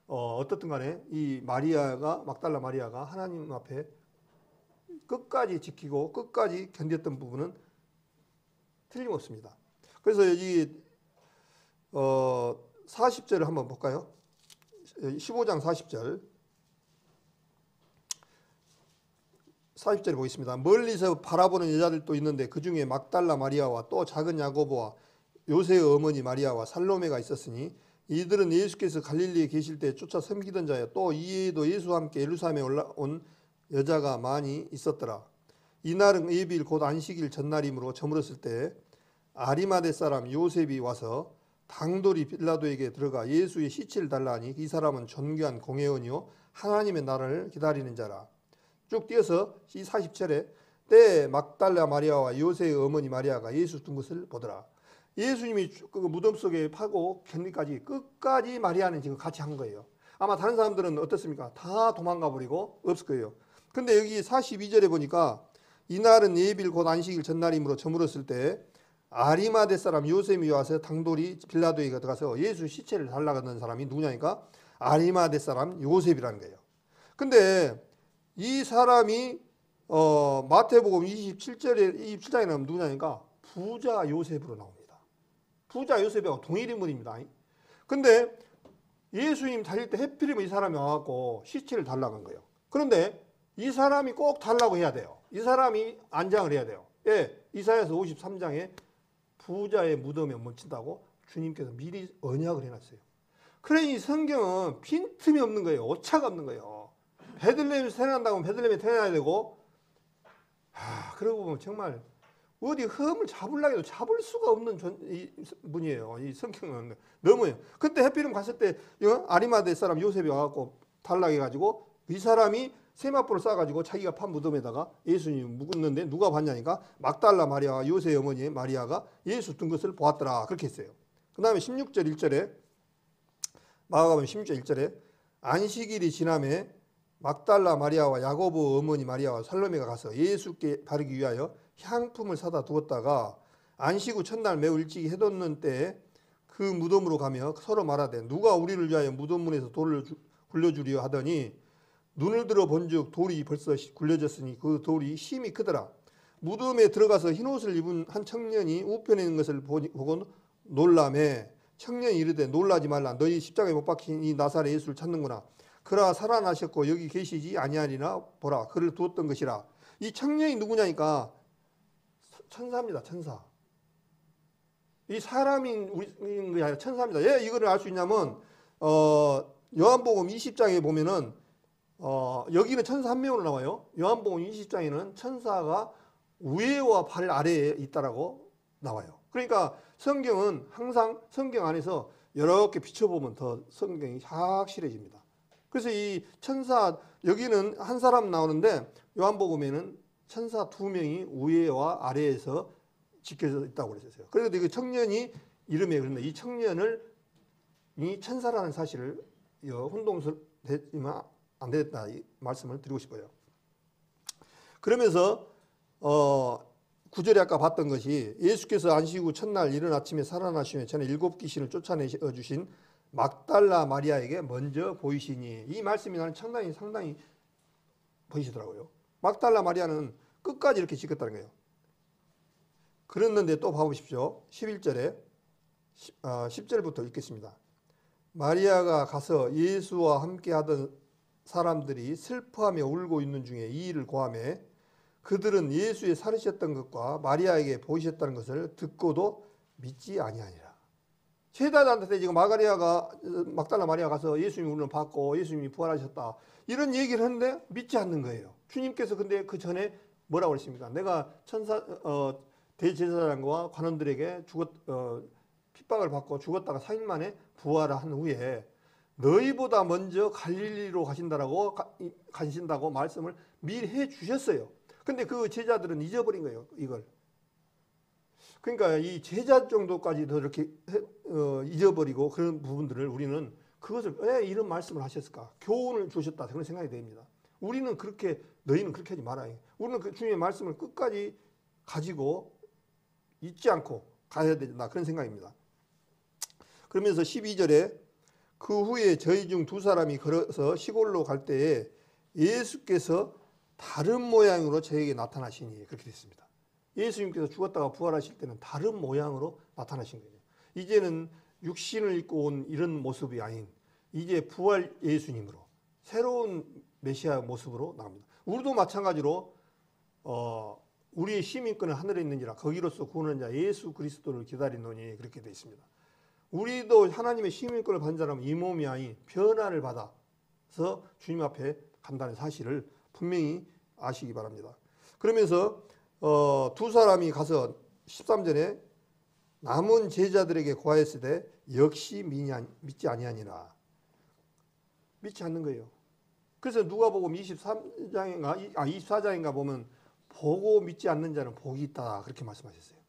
어떻든 간에 이 막달라 마리아가 하나님 앞에 끝까지 지키고 끝까지 견뎠던 부분은 틀림없습니다. 그래서 이 40절을 한번 볼까요? 15장 40절. 40절에 보겠습니다. 멀리서 바라보는 여자들도 있는데 그 중에 막달라 마리아와 또 작은 야고보와 요새의 어머니 마리아와 살로메가 있었으니 이들은 예수께서 갈릴리에 계실 때 쫓아 섬기던 자여 또 이에도 예수와 함께 예루살렘에 올라온 여자가 많이 있었더라. 이날은 예비일 곧 안식일 전날이므로 저물었을 때 아리마대 사람 요셉이 와서 당돌이 빌라도에게 들어가 예수의 시체를 달라 하니 이 사람은 존귀한 공회원이요 하나님의 나라를 기다리는 자라. 쭉 뛰어서 이 40절에 때에 막달라 마리아와 요새의 어머니 마리아가 예수 둔 것을 보더라. 예수님이 그 무덤 속에 파고 견디까지 끝까지 마리아는 지금 같이 한 거예요. 아마 다른 사람들은 어떻습니까? 다 도망가 버리고 없을 거예요. 근데 여기 42절에 보니까 이날은 예비일 곧 안식일 전날이므로 저물었을 때 아리마대 사람 요셉이 와서 당돌이 빌라도에게 들어가서 예수 시체를 달라고 하는 사람이 누구냐니까 아리마대 사람 요셉이라는 거예요. 근데 이 사람이 마태복음 27장에 나오면 누구냐니까 부자 요셉으로 나옵니다. 부자 요셉하고 동일 인물입니다. 근데 예수님 달릴 때 해필이면 이 사람이 와갖고 시체를 달라고 한 거예요. 그런데 이 사람이 꼭 달라고 해야 돼요. 이 사람이 안장을 해야 돼요. 예, 이사야서 53장에 부자의 무덤에 묻힌다고 주님께서 미리 언약을 해놨어요. 그러니 성경은 빈틈이 없는 거예요. 오차가 없는 거예요. 베들레헴에서 태어난다고 베들레헴에 태어나야 되고 그러고 보면 정말 어디 흠을 잡으려고 해도 잡을 수가 없는 분이에요. 이 성경은 너무해요. 그때 해피름 갔을 때 아리마대 사람 요셉이 와갖고 달라고 해가지고 이 사람이 세마포를 싸가지고 자기가 판 무덤에다가 예수님 묵었는데 누가 봤냐니까 막달라 마리아와 요셉의 어머니 마리아가 예수 둔 것을 보았더라. 그렇게 했어요. 그 다음에 16절 1절에 마가복음 16절 1절에 안식일이 지남에 막달라 마리아와 야고보 어머니 마리아와 살로메가 가서 예수께 바르기 위하여 향품을 사다 두었다가 안식 후 첫날 매우 일찍 해돋는 때에 그 무덤으로 가며 서로 말하되 누가 우리를 위하여 무덤문에서 돌을 굴려주리요 하더니 눈을 들어 본즉 돌이 벌써 굴려졌으니 그 돌이 힘이 크더라. 무덤에 들어가서 흰옷을 입은 한 청년이 우편에 있는 것을 보고 놀라매 청년이 이르되 놀라지 말라. 너희 십자가에 못 박힌 이 나사렛 예수를 찾는구나. 그라 살아나셨고 여기 계시지 아니하리나 보라. 그를 두었던 것이라. 이 청년이 누구냐니까 천사입니다. 천사. 이 사람인 우리인 게 아니라 천사입니다. 왜 이거를 알 수 있냐면 요한복음 20장에 보면은 여기는 천사 한 명으로 나와요. 요한복음 20장에는 천사가 위에와 발 아래에 있다라고 나와요. 그러니까 성경은 항상 성경 안에서 여러 개 비춰보면 더 성경이 확실해집니다. 그래서 이 천사 여기는 한 사람 나오는데 요한복음에는 천사 두 명이 위에와 아래에서 지켜져 있다고 그랬어요. 그래서 그 청년이 이름에 그런데 이 청년을 이 천사라는 사실을 혼동되면 안 되겠다 이 말씀을 드리고 싶어요. 그러면서 9절에 아까 봤던 것이 예수께서 안식 후 첫날 이른 아침에 살아나시며 전에 7 귀신을 쫓아내어 주신 막달라 마리아에게 먼저 보이시니 이 말씀이 나는 상당히 보이시더라고요. 막달라 마리아는 끝까지 이렇게 지켰다는 거예요. 그랬는데 또 봐보십시오. 11절에 10절부터 읽겠습니다. 마리아가 가서 예수와 함께 하던 사람들이 슬퍼하며 울고 있는 중에 이 일을 고하매 그들은 예수의 살으셨던 것과 마리아에게 보이셨다는 것을 듣고도 믿지 아니하니라. 제자들한테 지금 막달라 마리아가 가서 예수님이 우리는 받고 예수님이 부활하셨다 이런 얘기를 했는데 믿지 않는 거예요. 주님께서 근데 그 전에 뭐라고 그랬습니까? 내가 대제사장과 관원들에게 핍박을 받고 죽었다가 4일 만에 부활한 후에 너희보다 먼저 갈릴리로 가신다고 말씀을 미리 해 주셨어요. 근데 그 제자들은 잊어버린 거예요, 이걸. 그러니까 이 제자 정도까지도 이렇게 잊어버리고 그런 부분들을 우리는 그것을 왜 이런 말씀을 하셨을까? 교훈을 주셨다. 그런 생각이 됩니다. 우리는 너희는 그렇게 하지 말아요. 우리는 그 주님의 말씀을 끝까지 가지고 잊지 않고 가야 된다. 그런 생각입니다. 그러면서 12절에 그 후에 저희 중 두 사람이 걸어서 시골로 갈 때에 예수께서 다른 모양으로 저에게 나타나시니 그렇게 됐습니다. 예수님께서 죽었다가 부활하실 때는 다른 모양으로 나타나신 거예요. 이제는 육신을 입고 온 이런 모습이 아닌 이제 부활 예수님으로 새로운 메시아 모습으로 나옵니다. 우리도 마찬가지로 우리의 시민권은 하늘에 있는지라 거기로서 구원하는 자 예수 그리스도를 기다리노니 그렇게 되어 있습니다. 우리도 하나님의 시민권을 받은 자라면 이 몸이 아닌 변화를 받아서 주님 앞에 간다는 사실을 분명히 아시기 바랍니다. 그러면서 두 사람이 가서 13절에 남은 제자들에게 고하였을 때 역시 믿지 아니하니라. 믿지 않는 거예요. 그래서 누가복음 24장인가 보면 보고 믿지 않는 자는 복이 있다 그렇게 말씀하셨어요.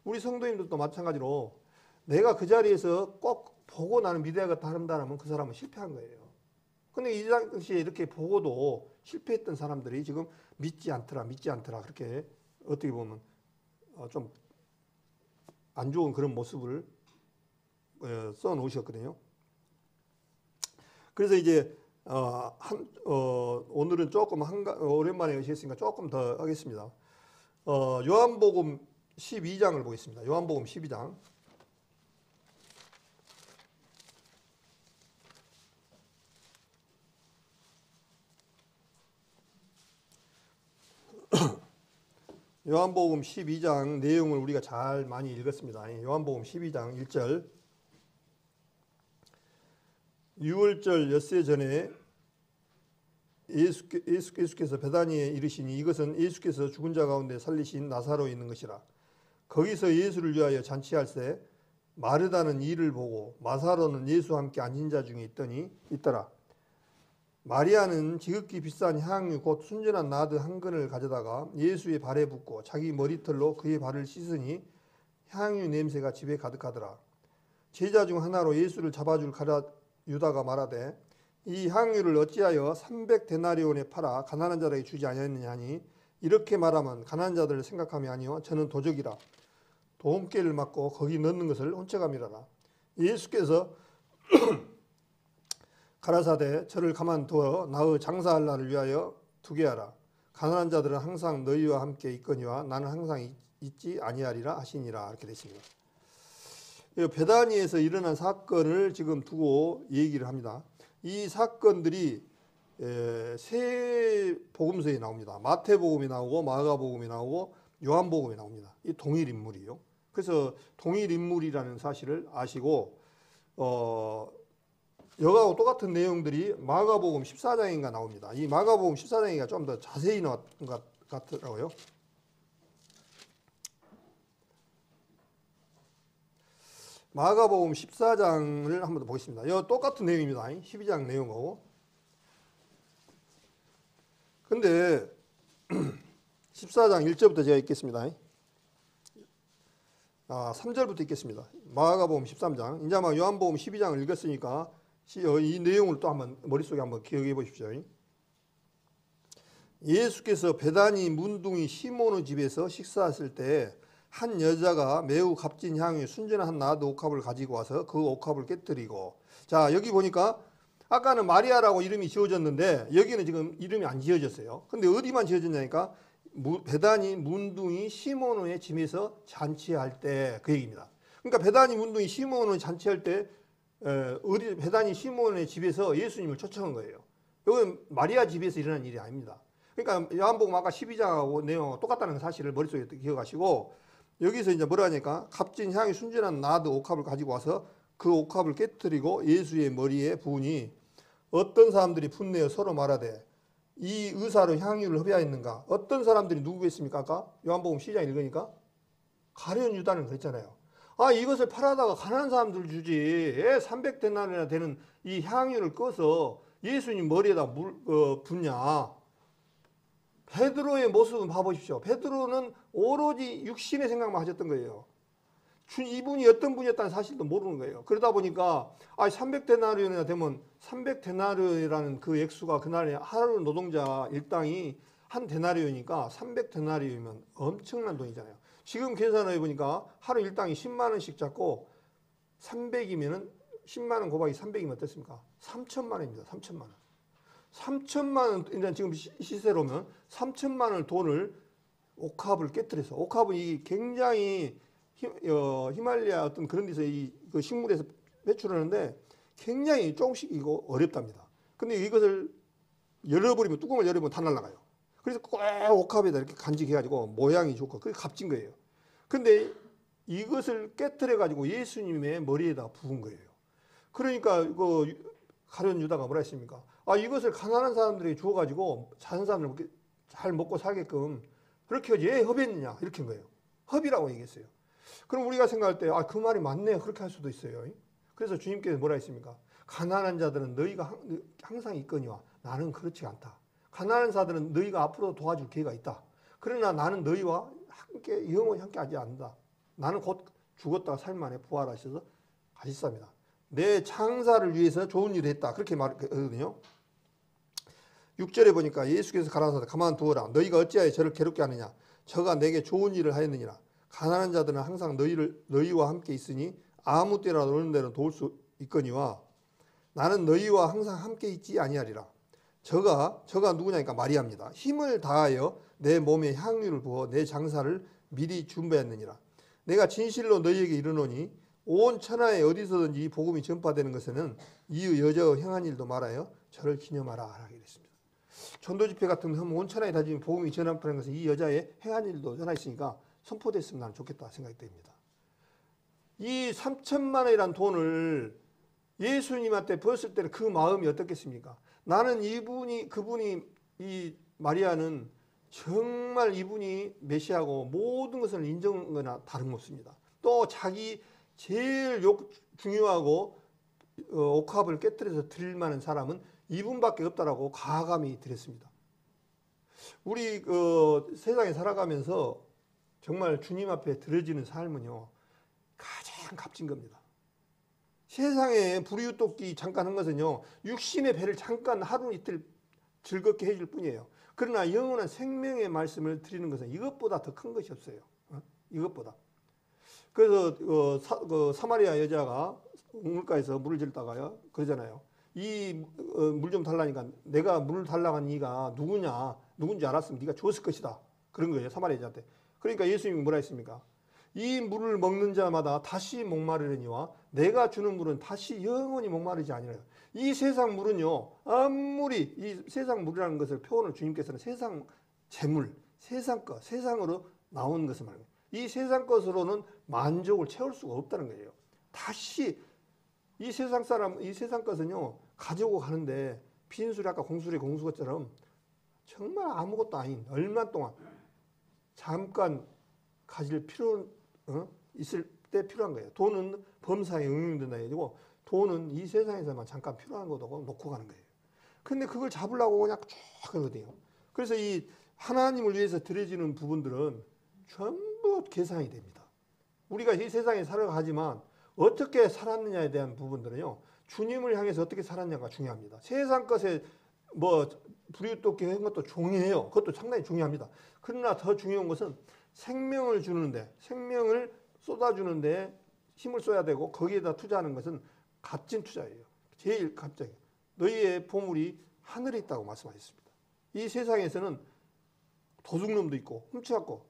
우리 성도님들도 마찬가지로 내가 그 자리에서 꼭 보고 나는 믿어야겠다 한다면 그 사람은 실패한 거예요. 근데 이 당시에 이렇게 보고도 실패했던 사람들이 지금 믿지 않더라 그렇게 어떻게 보면 좀 안 좋은 그런 모습을 써 놓으셨거든요. 그래서 이제 오늘은 조금 오랜만에 오셨으니까 조금 더 하겠습니다. 요한복음 12장을 보겠습니다. 요한복음 12장. 요한복음 12장 내용을 우리가 잘 많이 읽었습니다. 요한복음 12장 1절 유월절 엿새 전에 예수께서 베다니에 이르시니 이것은 예수께서 죽은 자 가운데 살리신 나사로에 있는 것이라. 거기서 예수를 위하여 잔치할새 마르다는 이를 보고 마사로는 예수와 함께 앉은 자 중에 있더라. 마리아는 지극히 비싼 향유 곧 순전한 나드 한 근을 가져다가 예수의 발에 붓고 자기 머리털로 그의 발을 씻으니 향유 냄새가 집에 가득하더라. 제자 중 하나로 예수를 잡아줄 유다가 말하되 이 향유를 어찌하여 300데나리온에 팔아 가난한 자들에게 주지 아니하느냐 하니 이렇게 말하면 가난한 자들을 생각함이 아니요 저는 도적이라. 도움깨를 맞고 거기 넣는 것을 혼체감이라라. 예수께서 가라사대 저를 가만두어 나의 장사할 날을 위하여 두게 하라. 가난한 자들은 항상 너희와 함께 있거니와 나는 항상 있지 아니하리라 하시니라. 이렇게 됐습니다. 베다니에서 일어난 사건을 지금 두고 얘기를 합니다. 이 사건들이 세 복음서에 나옵니다. 마태복음이 나오고 마가복음이 나오고 요한복음이 나옵니다. 이 동일 인물이요. 그래서 동일 인물이라는 사실을 아시고 여가하고 똑같은 내용들이 마가복음 14장인가 나옵니다. 이 마가복음 14장이가 좀 더 자세히 나온 것 같더라고요. 마가복음 14장을 한번 더 보겠습니다. 이 똑같은 내용입니다. 12장 내용하고. 근데 14장 1절부터 제가 읽겠습니다. 3절부터 읽겠습니다. 마가복음 13장. 이제 아마 요한복음 12장을 읽었으니까 이 내용을 또 한번 머릿속에 한번 기억해 보십시오. 예수께서 베다니 문둥이 시몬의 집에서 식사했을 때 한 여자가 매우 값진 향유 순전한 나드 옥합을 가지고 와서 그 옥합을 깨뜨리고. 자, 여기 보니까 아까는 마리아라고 이름이 지어졌는데 여기는 지금 이름이 안 지어졌어요. 근데 어디만 지어졌냐니까 베다니 문둥이 시몬의 집에서 잔치할 때 그 얘기입니다. 그러니까 베다니 문둥이 시몬의 잔치할 때 베다니 시몬의 집에서 예수님을 초청한 거예요. 이건 마리아 집에서 일어난 일이 아닙니다. 그러니까 요한복음 아까 12장하고 내용하고 똑같다는 사실을 머릿속에 기억하시고 여기서 이제 뭐라 하니까 값진 향이 순진한 나드 옥합을 가지고 와서 그 옥합을 깨뜨리고 예수의 머리에 부으니 어떤 사람들이 분내어 서로 말하되 이 의사로 향유를 흡야했는가? 어떤 사람들이 누구겠습니까? 아까 요한복음 시장 읽으니까 가룟 유다는 그랬잖아요. 아, 이것을 팔아다가 가난한 사람들 주지. 300데나리나 되는 이 향유를 꺼서 예수님 머리에다 붓냐. 베드로의 모습은 봐보십시오. 베드로는 오로지 육신의 생각만 하셨던 거예요. 이분이 어떤 분이었다는 사실도 모르는 거예요. 그러다 보니까 300데나리온이나 되면 300데나리온이라는 그 액수가 그날에 하루 노동자 일당이 한 데나리온이니까 300데나리온이면 엄청난 돈이잖아요. 지금 계산해 보니까 하루 일당이 10만 원씩 잡고 300이면은 10만 원 곱하기 300이면 어떻습니까? 3천만 원입니다. 3천만 원. 3천만 원, 일단 지금 시세로면 3천만 원 돈을 옥합을 깨뜨려서, 옥합은 이 굉장히 히말라야 어떤 그런 데서 그 식물에서 배출하는데 굉장히 조금씩 이거 어렵답니다. 근데 이것을 열어버리면, 뚜껑을 열어보면 다 날아가요. 그래서 꼭 옥합에다 이렇게 간직해가지고 모양이 좋고 그게 값진 거예요. 근데 이것을 깨뜨려가지고 예수님의 머리에다 부은 거예요. 그러니까 가룟 유다가 뭐라 했습니까? 이것을 가난한 사람들에게 주어가지고 작은 사람들 잘 먹고 살게끔 그렇게 하지 왜 허비했느냐 이렇게 한 거예요. 허비라고 얘기했어요. 그럼 우리가 생각할 때 그 말이 맞네요. 그렇게 할 수도 있어요. 그래서 주님께서 뭐라 했습니까? 가난한 자들은 너희가 항상 있거니와 나는 그렇지 않다. 가난한 자들은 너희가 앞으로 도와줄 기회가 있다. 그러나 나는 너희와 함께 영원히 함께 하지 않는다. 나는 곧 죽었다가 삶 안에 부활하셔서 가시삽니다. 내 창사를 위해서 좋은 일을 했다. 그렇게 말하거든요. 6절에 보니까 예수께서 가라사대 가만두어라. 너희가 어찌하여 저를 괴롭게 하느냐. 저가 내게 좋은 일을 하였느니라. 가난한 자들은 항상 너희와 함께 있으니 아무 때나 노는 대로 도울 수 있거니와 나는 너희와 항상 함께 있지 아니하리라. 저가 누구냐니까 마리아입니다. 힘을 다하여 내 몸에 향유를 부어 내 장사를 미리 준비했느니라. 내가 진실로 너희에게 이르노니 온 천하에 어디서든지 이 복음이 전파되는 것에는 이 여자가 행한 일도 말하여 저를 기념하라 하게 됐습니다. 전도 집회 같은 거 온 천하에 다 지금 복음이 전파되는 것은 이 여자의 행한 일도 전하였으니까 선포됐으면 나는 좋겠다 생각이 됩니다. 이 3천만 원이란 돈을 예수님한테 부었을 때는 그 마음이 어떻겠습니까? 나는 그분이 이 마리아는 정말 이분이 메시아고 모든 것을 인정하거나 다름없습니다. 또 자기 제일 중요하고 옥합을 깨뜨려서 드릴 만한 사람은 이분밖에 없다라고 과감히 드렸습니다. 우리 세상에 살아가면서 정말 주님 앞에 드려지는 삶은요 가장 값진 겁니다. 세상에 불이웃돕기 잠깐 한 것은요 육신의 배를 잠깐 하루 이틀 즐겁게 해줄 뿐이에요. 그러나 영원한 생명의 말씀을 드리는 것은 이것보다 더 큰 것이 없어요. 이것보다. 그래서 사마리아 여자가 우물가에서 물을 들다가요 그러잖아요. 이 물 좀 달라니까 내가 물을 달라고 한 이가 누군지 알았으면 네가 줬을 것이다. 그런 거예요. 사마리아 여자한테. 그러니까 예수님이 뭐라 했습니까? 이 물을 먹는 자마다 다시 목마르려니와 내가 주는 물은 다시 영원히 목마르지 아니하여. 이 세상 물은요 아무리 이 세상 물이라는 것을 표현을 주님께서는 세상 재물, 세상 것, 세상으로 나온 것을 말합니다. 이 세상 것으로는 만족을 채울 수가 없다는 거예요. 다시 이 세상 것은요 가지고 가는데 빈술이 아까 공술의 공수것처럼 정말 아무것도 아닌 얼마 동안 잠깐 가질 필요 있을 때 필요한 거예요. 돈은 범사에 응용된다 해가지고 돈은 이 세상에서만 잠깐 필요한 거라고 놓고 가는 거예요. 근데 그걸 잡으려고 그냥 쫙 하거든요. 그래서 이 하나님을 위해서 드려지는 부분들은 전부 계산이 됩니다. 우리가 이 세상에 살아가지만 어떻게 살았느냐에 대한 부분들은요 주님을 향해서 어떻게 살았냐가 중요합니다. 세상 것에 불이웃돕기 한 것도 중요해요. 그것도 상당히 중요합니다. 그러나 더 중요한 것은 생명을 주는데, 생명을 쏟아주는데 힘을 써야 되고 거기에다 투자하는 것은 값진 투자예요. 제일 값진. 너희의 보물이 하늘에 있다고 말씀하셨습니다. 이 세상에서는 도둑놈도 있고 훔쳐갖고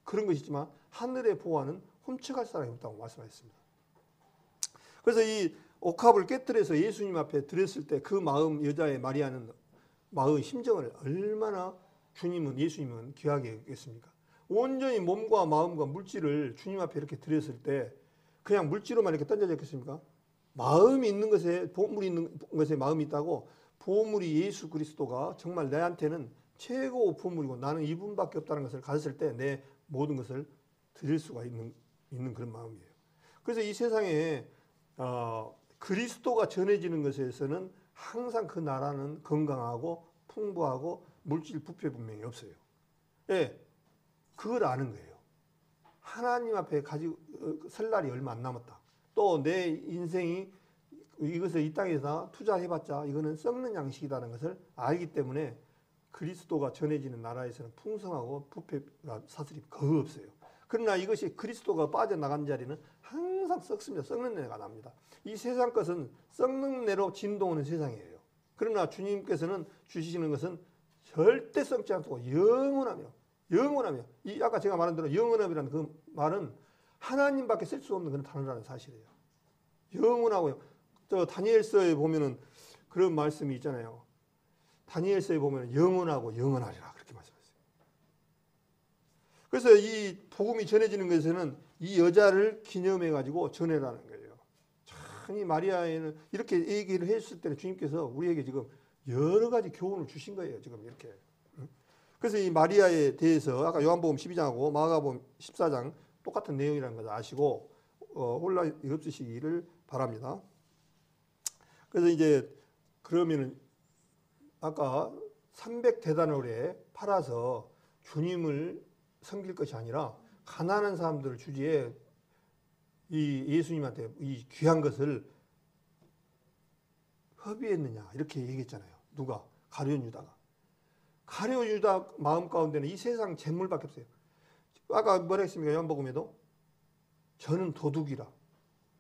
그런 것이지만 하늘의 보화는 훔쳐갈 사람이 없다고 말씀하셨습니다. 그래서 이 옥합을 깨뜨려서 예수님 앞에 드렸을 때 그 마음, 여자의 마리아는 마음 심정을 얼마나 예수님은 귀하게 여겼습니까? 온전히 몸과 마음과 물질을 주님 앞에 이렇게 드렸을 때 그냥 물질로만 이렇게 던져져 있겠습니까? 마음이 있는 것에, 보물이 있는 것에 마음이 있다고, 보물이 예수 그리스도가 정말 내한테는 최고 보물이고 나는 이분밖에 없다는 것을 가졌을 때 내 모든 것을 드릴 수가 있는 그런 마음이에요. 그래서 이 세상에 그리스도가 전해지는 것에서는 항상 그 나라는 건강하고 풍부하고 물질 부패 분명히 없어요. 예, 그걸 아는 거예요. 하나님 앞에 가지고 설 날이 얼마 안 남았다. 또 내 인생이 이것을 이 땅에서 투자해봤자 이거는 썩는 양식이라는 것을 알기 때문에 그리스도가 전해지는 나라에서는 풍성하고 부패가 사슬이 거의 없어요. 그러나 이것이 그리스도가 빠져나간 자리는 항상 썩습니다. 썩는 내가 납니다. 이 세상 것은 썩는 내로 진동하는 세상이에요. 그러나 주님께서는 주시는 것은 절대 썩지 않고 영원하며 이 아까 제가 말한 대로 영원함이라는 그 말은 하나님밖에 쓸 수 없는 그런 단어라는 사실이에요. 영원하고요. 저 다니엘서에 보면은 그런 말씀이 있잖아요. 다니엘서에 보면 영원하고 영원하리라 그렇게 말씀하셨어요. 그래서 이 복음이 전해지는 것에는 이 여자를 기념해 가지고 전해라는 거예요. 참 이 마리아에는 이렇게 얘기를 했을 때는 주님께서 우리에게 지금 여러 가지 교훈을 주신 거예요. 지금 이렇게. 그래서 이 마리아에 대해서 아까 요한복음 12장하고 마가복음 14장 똑같은 내용이라는 것을 아시고 혼란이 없으시기를 바랍니다. 그래서 이제 그러면은 아까 300데나리온에 팔아서 주님을 섬길 것이 아니라 가난한 사람들을 주지에 이 예수님한테 이 귀한 것을 허비했느냐 이렇게 얘기했잖아요. 누가? 가룟 유다가. 가룟 유다 마음 가운데는 이 세상 재물밖에 없어요. 아까 뭐라 했습니까? 요한복음에도 저는 도둑이라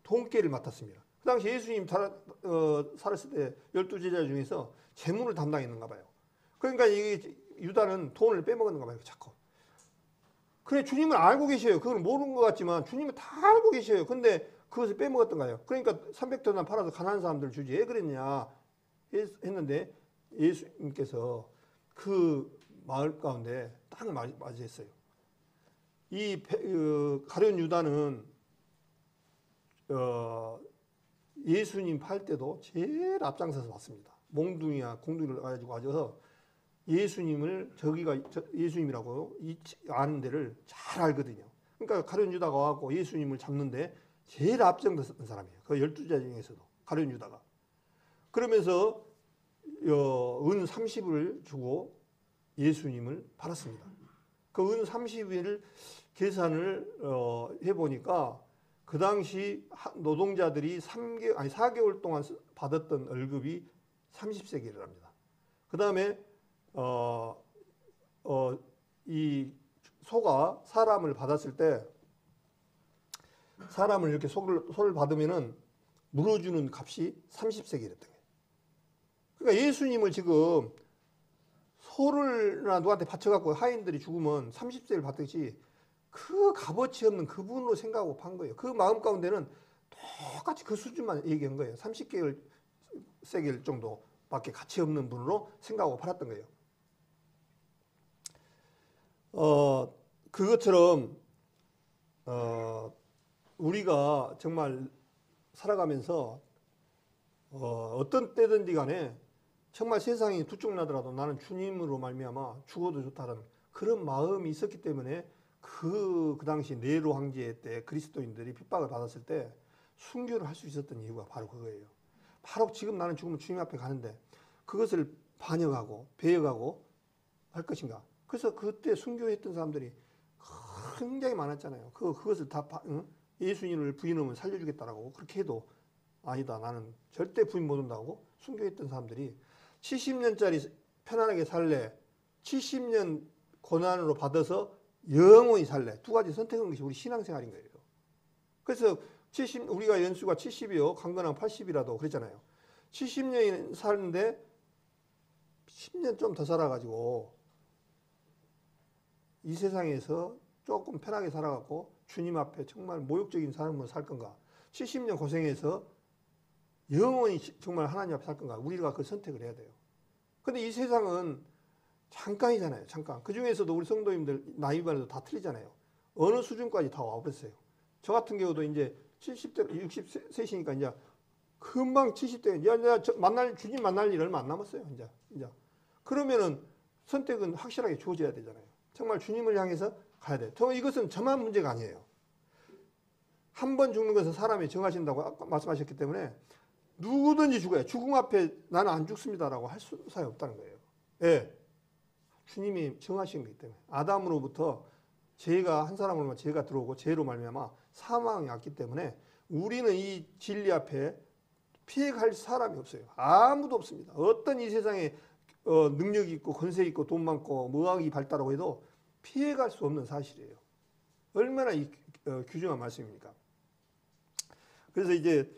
돈깨를 맡았습니다. 그 당시 예수님 살았을 때 12제자 중에서 재물을 담당했는가 봐요. 그러니까 이게 유다는 돈을 빼먹었는가 봐요. 자꾸. 그래 주님을 알고 계셔요. 그걸 모르는 것 같지만 주님은 다 알고 계셔요. 근데 그것을 빼먹었던가요. 그러니까 300데나리온 팔아서 가난한 사람들 주지 왜 그랬냐 했는데 예수님께서 그 마을 가운데 딱 맞이했어요. 이 가룟 유다는 예수님 팔 때도 제일 앞장서서 왔습니다. 몽둥이와 공둥이를 가지고 와서 예수님을 예수님이라고 아는 데를 잘 알거든요. 그러니까 가룟 유다가 와서 예수님을 잡는데 제일 앞장섰던 사람이에요. 그 12제자 중에서도 가룟 유다가. 그러면서 은 30을 주고 예수님을 팔았습니다. 그 은 30을 계산을 해보니까 그 당시 노동자들이 4개월 동안 받았던 월급이 30세겔이랍니다. 그 다음에 이 소가 사람을 받았을 때 사람을 이렇게 소를 받으면은 물어주는 값이 30세겔이었던 거예요. 그러니까 예수님을 지금 소를 누구한테 바쳐갖고 하인들이 죽으면 30세겔 받듯이 그 값어치 없는 그분으로 생각하고 판 거예요. 그 마음 가운데는 똑같이 그 수준만 얘기한 거예요. 30세겔 정도밖에 가치 없는 분으로 생각하고 팔았던 거예요. 그것처럼 우리가 정말 살아가면서 어떤 때든지 간에 정말 세상이 두쪽나더라도 나는 주님으로 말미암아 죽어도 좋다는 그런 마음이 있었기 때문에 그 당시 네로 황제 때 그리스도인들이 핍박을 받았을 때 순교를 할 수 있었던 이유가 바로 그거예요. 바로 지금 나는 죽으면 주님 앞에 가는데 그것을 반역하고 배역하고 할 것인가. 그래서 그때 순교했던 사람들이 굉장히 많았잖아요. 그것을 다 예수님을 부인하면 살려주겠다라고 그렇게 해도 아니다. 나는 절대 부인 못 한다고 순교했던 사람들이 70년짜리 편안하게 살래. 70년 고난으로 받아서 영원히 살래. 두 가지 선택한 것이 우리 신앙생활인 거예요. 그래서 우리가 연수가 70이요. 강건한 80이라도 그랬잖아요. 70년이 사는데 10년 좀 더 살아가지고 이 세상에서 조금 편하게 살아갖고 주님 앞에 정말 모욕적인 삶으로 살 건가? 70년 고생해서 영원히 정말 하나님 앞에 살 건가? 우리가 그 선택을 해야 돼요. 근데 이 세상은 잠깐이잖아요. 잠깐. 그 중에서도 우리 성도님들 나이 반에도 다 틀리잖아요. 어느 수준까지 다 와버렸어요. 저 같은 경우도 이제 70대, 60세시니까 이제 금방 70대, 주님 만날 일 얼마 안 남았어요. 이제. 그러면은 선택은 확실하게 주어져야 되잖아요. 정말 주님을 향해서 가야 돼요. 이것은 저만 문제가 아니에요. 한 번 죽는 것은 사람이 정하신다고 아까 말씀하셨기 때문에 누구든지 죽어요. 죽음 앞에 나는 안 죽습니다라고 할 수가 없다는 거예요. 예. 주님이 정하신 거기 때문에. 아담으로부터 죄가 한 사람으로만 죄가 들어오고 죄로 말미암아 사망이 왔기 때문에 우리는 이 진리 앞에 피해갈 사람이 없어요. 아무도 없습니다. 어떤 이 세상에 능력이 있고 권세 있고 돈 많고 의학이 발달하고 해도 피해갈 수 없는 사실이에요. 얼마나 귀중한 말씀입니까? 그래서 이제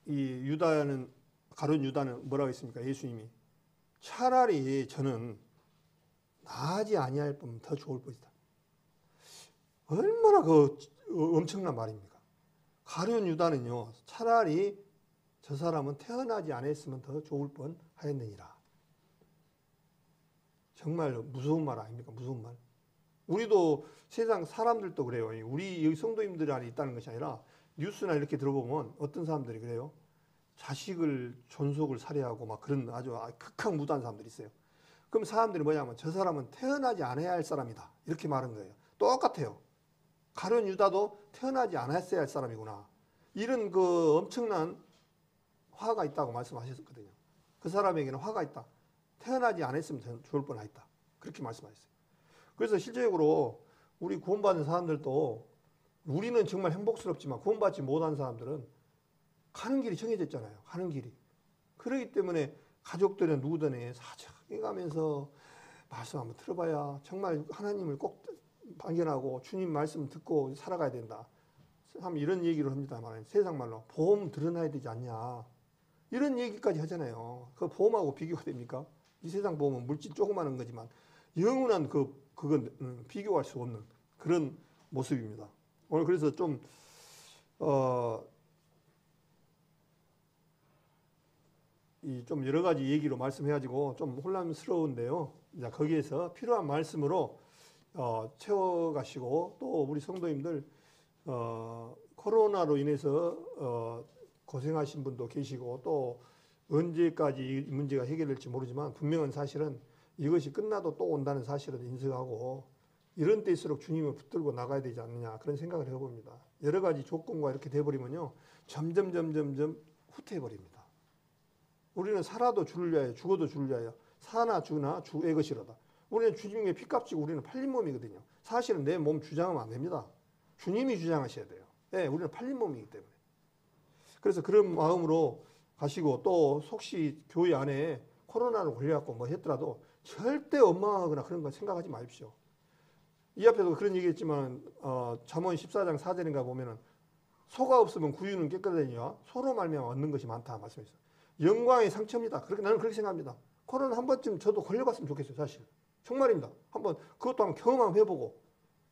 이 가룟 유다는 뭐라고 했습니까? 예수님이 차라리 저는 나아지 아니할 뿐 더 좋을 것이다. 얼마나 엄청난 말입니까? 가룟 유다는요, 차라리 저 사람은 태어나지 않았으면 더 좋을 뻔 하였느니라. 정말 무서운 말 아닙니까? 무서운 말. 우리도 세상 사람들도 그래요. 우리 여기 성도님들 안에 있다는 것이 아니라 뉴스나 이렇게 들어보면 어떤 사람들이 그래요. 자식을 존속을 살해하고 막 그런 아주 극악무도한 사람들이 있어요. 그럼 사람들이 뭐냐면 저 사람은 태어나지 않아야 할 사람이다. 이렇게 말한 거예요. 똑같아요. 가룟 유다도 태어나지 않았어야 할 사람이구나. 이런 엄청난 화가 있다고 말씀하셨거든요. 그 사람에게는 화가 있다. 태어나지 않았으면 좋을 뻔했다. 그렇게 말씀하셨어요. 그래서 실제적으로 우리 구원받은 사람들도 우리는 정말 행복스럽지만 구원받지 못한 사람들은 가는 길이 정해졌잖아요. 가는 길이. 그렇기 때문에 가족들은 누구든 사정해 가면서 말씀 한번 들어봐야 정말 하나님을 꼭 발견하고 주님 말씀 듣고 살아가야 된다. 참 이런 얘기를 합니다만 세상 말로 보험 들어놔야 되지 않냐. 이런 얘기까지 하잖아요. 그 보험하고 비교가 됩니까? 이 세상 보험은 물질 조그마한 거지만 영원한 그건 비교할 수 없는 그런 모습입니다. 오늘 그래서 좀 좀 여러 가지 얘기로 말씀해가지고 좀 혼란스러운데요. 이제 거기에서 필요한 말씀으로 채워가시고 또 우리 성도님들 코로나로 인해서 고생하신 분도 계시고 또 언제까지 이 문제가 해결될지 모르지만 분명한 사실은 이것이 끝나도 또 온다는 사실을 인식하고 이런 때일수록 주님을 붙들고 나가야 되지 않느냐 그런 생각을 해봅니다. 여러 가지 조건과 이렇게 돼버리면요 점점 후퇴해버립니다. 우리는 살아도 주를 위하여 죽어도 주를 위하여 사나 주나 주의 것이로다. 우리는 주님의 피값지고 우리는 팔린 몸이거든요. 사실은 내 몸 주장하면 안 됩니다. 주님이 주장하셔야 돼요. 네, 우리는 팔린 몸이기 때문에. 그래서 그런 마음으로 가시고 또 혹시 교회 안에 코로나로 걸려갖고 뭐 했더라도 절대 원망하거나 그런 거 생각하지 마십시오. 이 앞에도 그런 얘기했지만 잠언 14장 4절인가 보면은 소가 없으면 구유는 깨끗하니와 소로 말미암아 얻는 것이 많다 말씀했어요. 영광의 상처입니다. 나는 그렇게 생각합니다. 코로나 한 번쯤 저도 걸려봤으면 좋겠어요. 사실 정말입니다. 한번 그것도 한번 경험 한번 해보고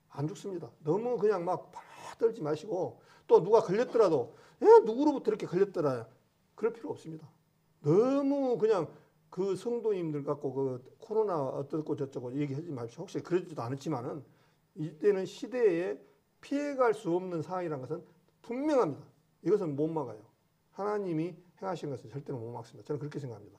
안 죽습니다. 너무 그냥 막 떨지 마시고 또 누가 걸렸더라도 누구로부터 이렇게 걸렸더라 그럴 필요 없습니다. 너무 그냥 그 성도님들 갖고 그 코로나 어떻고 저쩌고 얘기하지 마십시오. 혹시 그러지도 않았지만은 이때는 시대에 피해갈 수 없는 상황이라는 것은 분명합니다. 이것은 못 막아요. 하나님이 행하신 것은 절대로 못 막습니다. 저는 그렇게 생각합니다.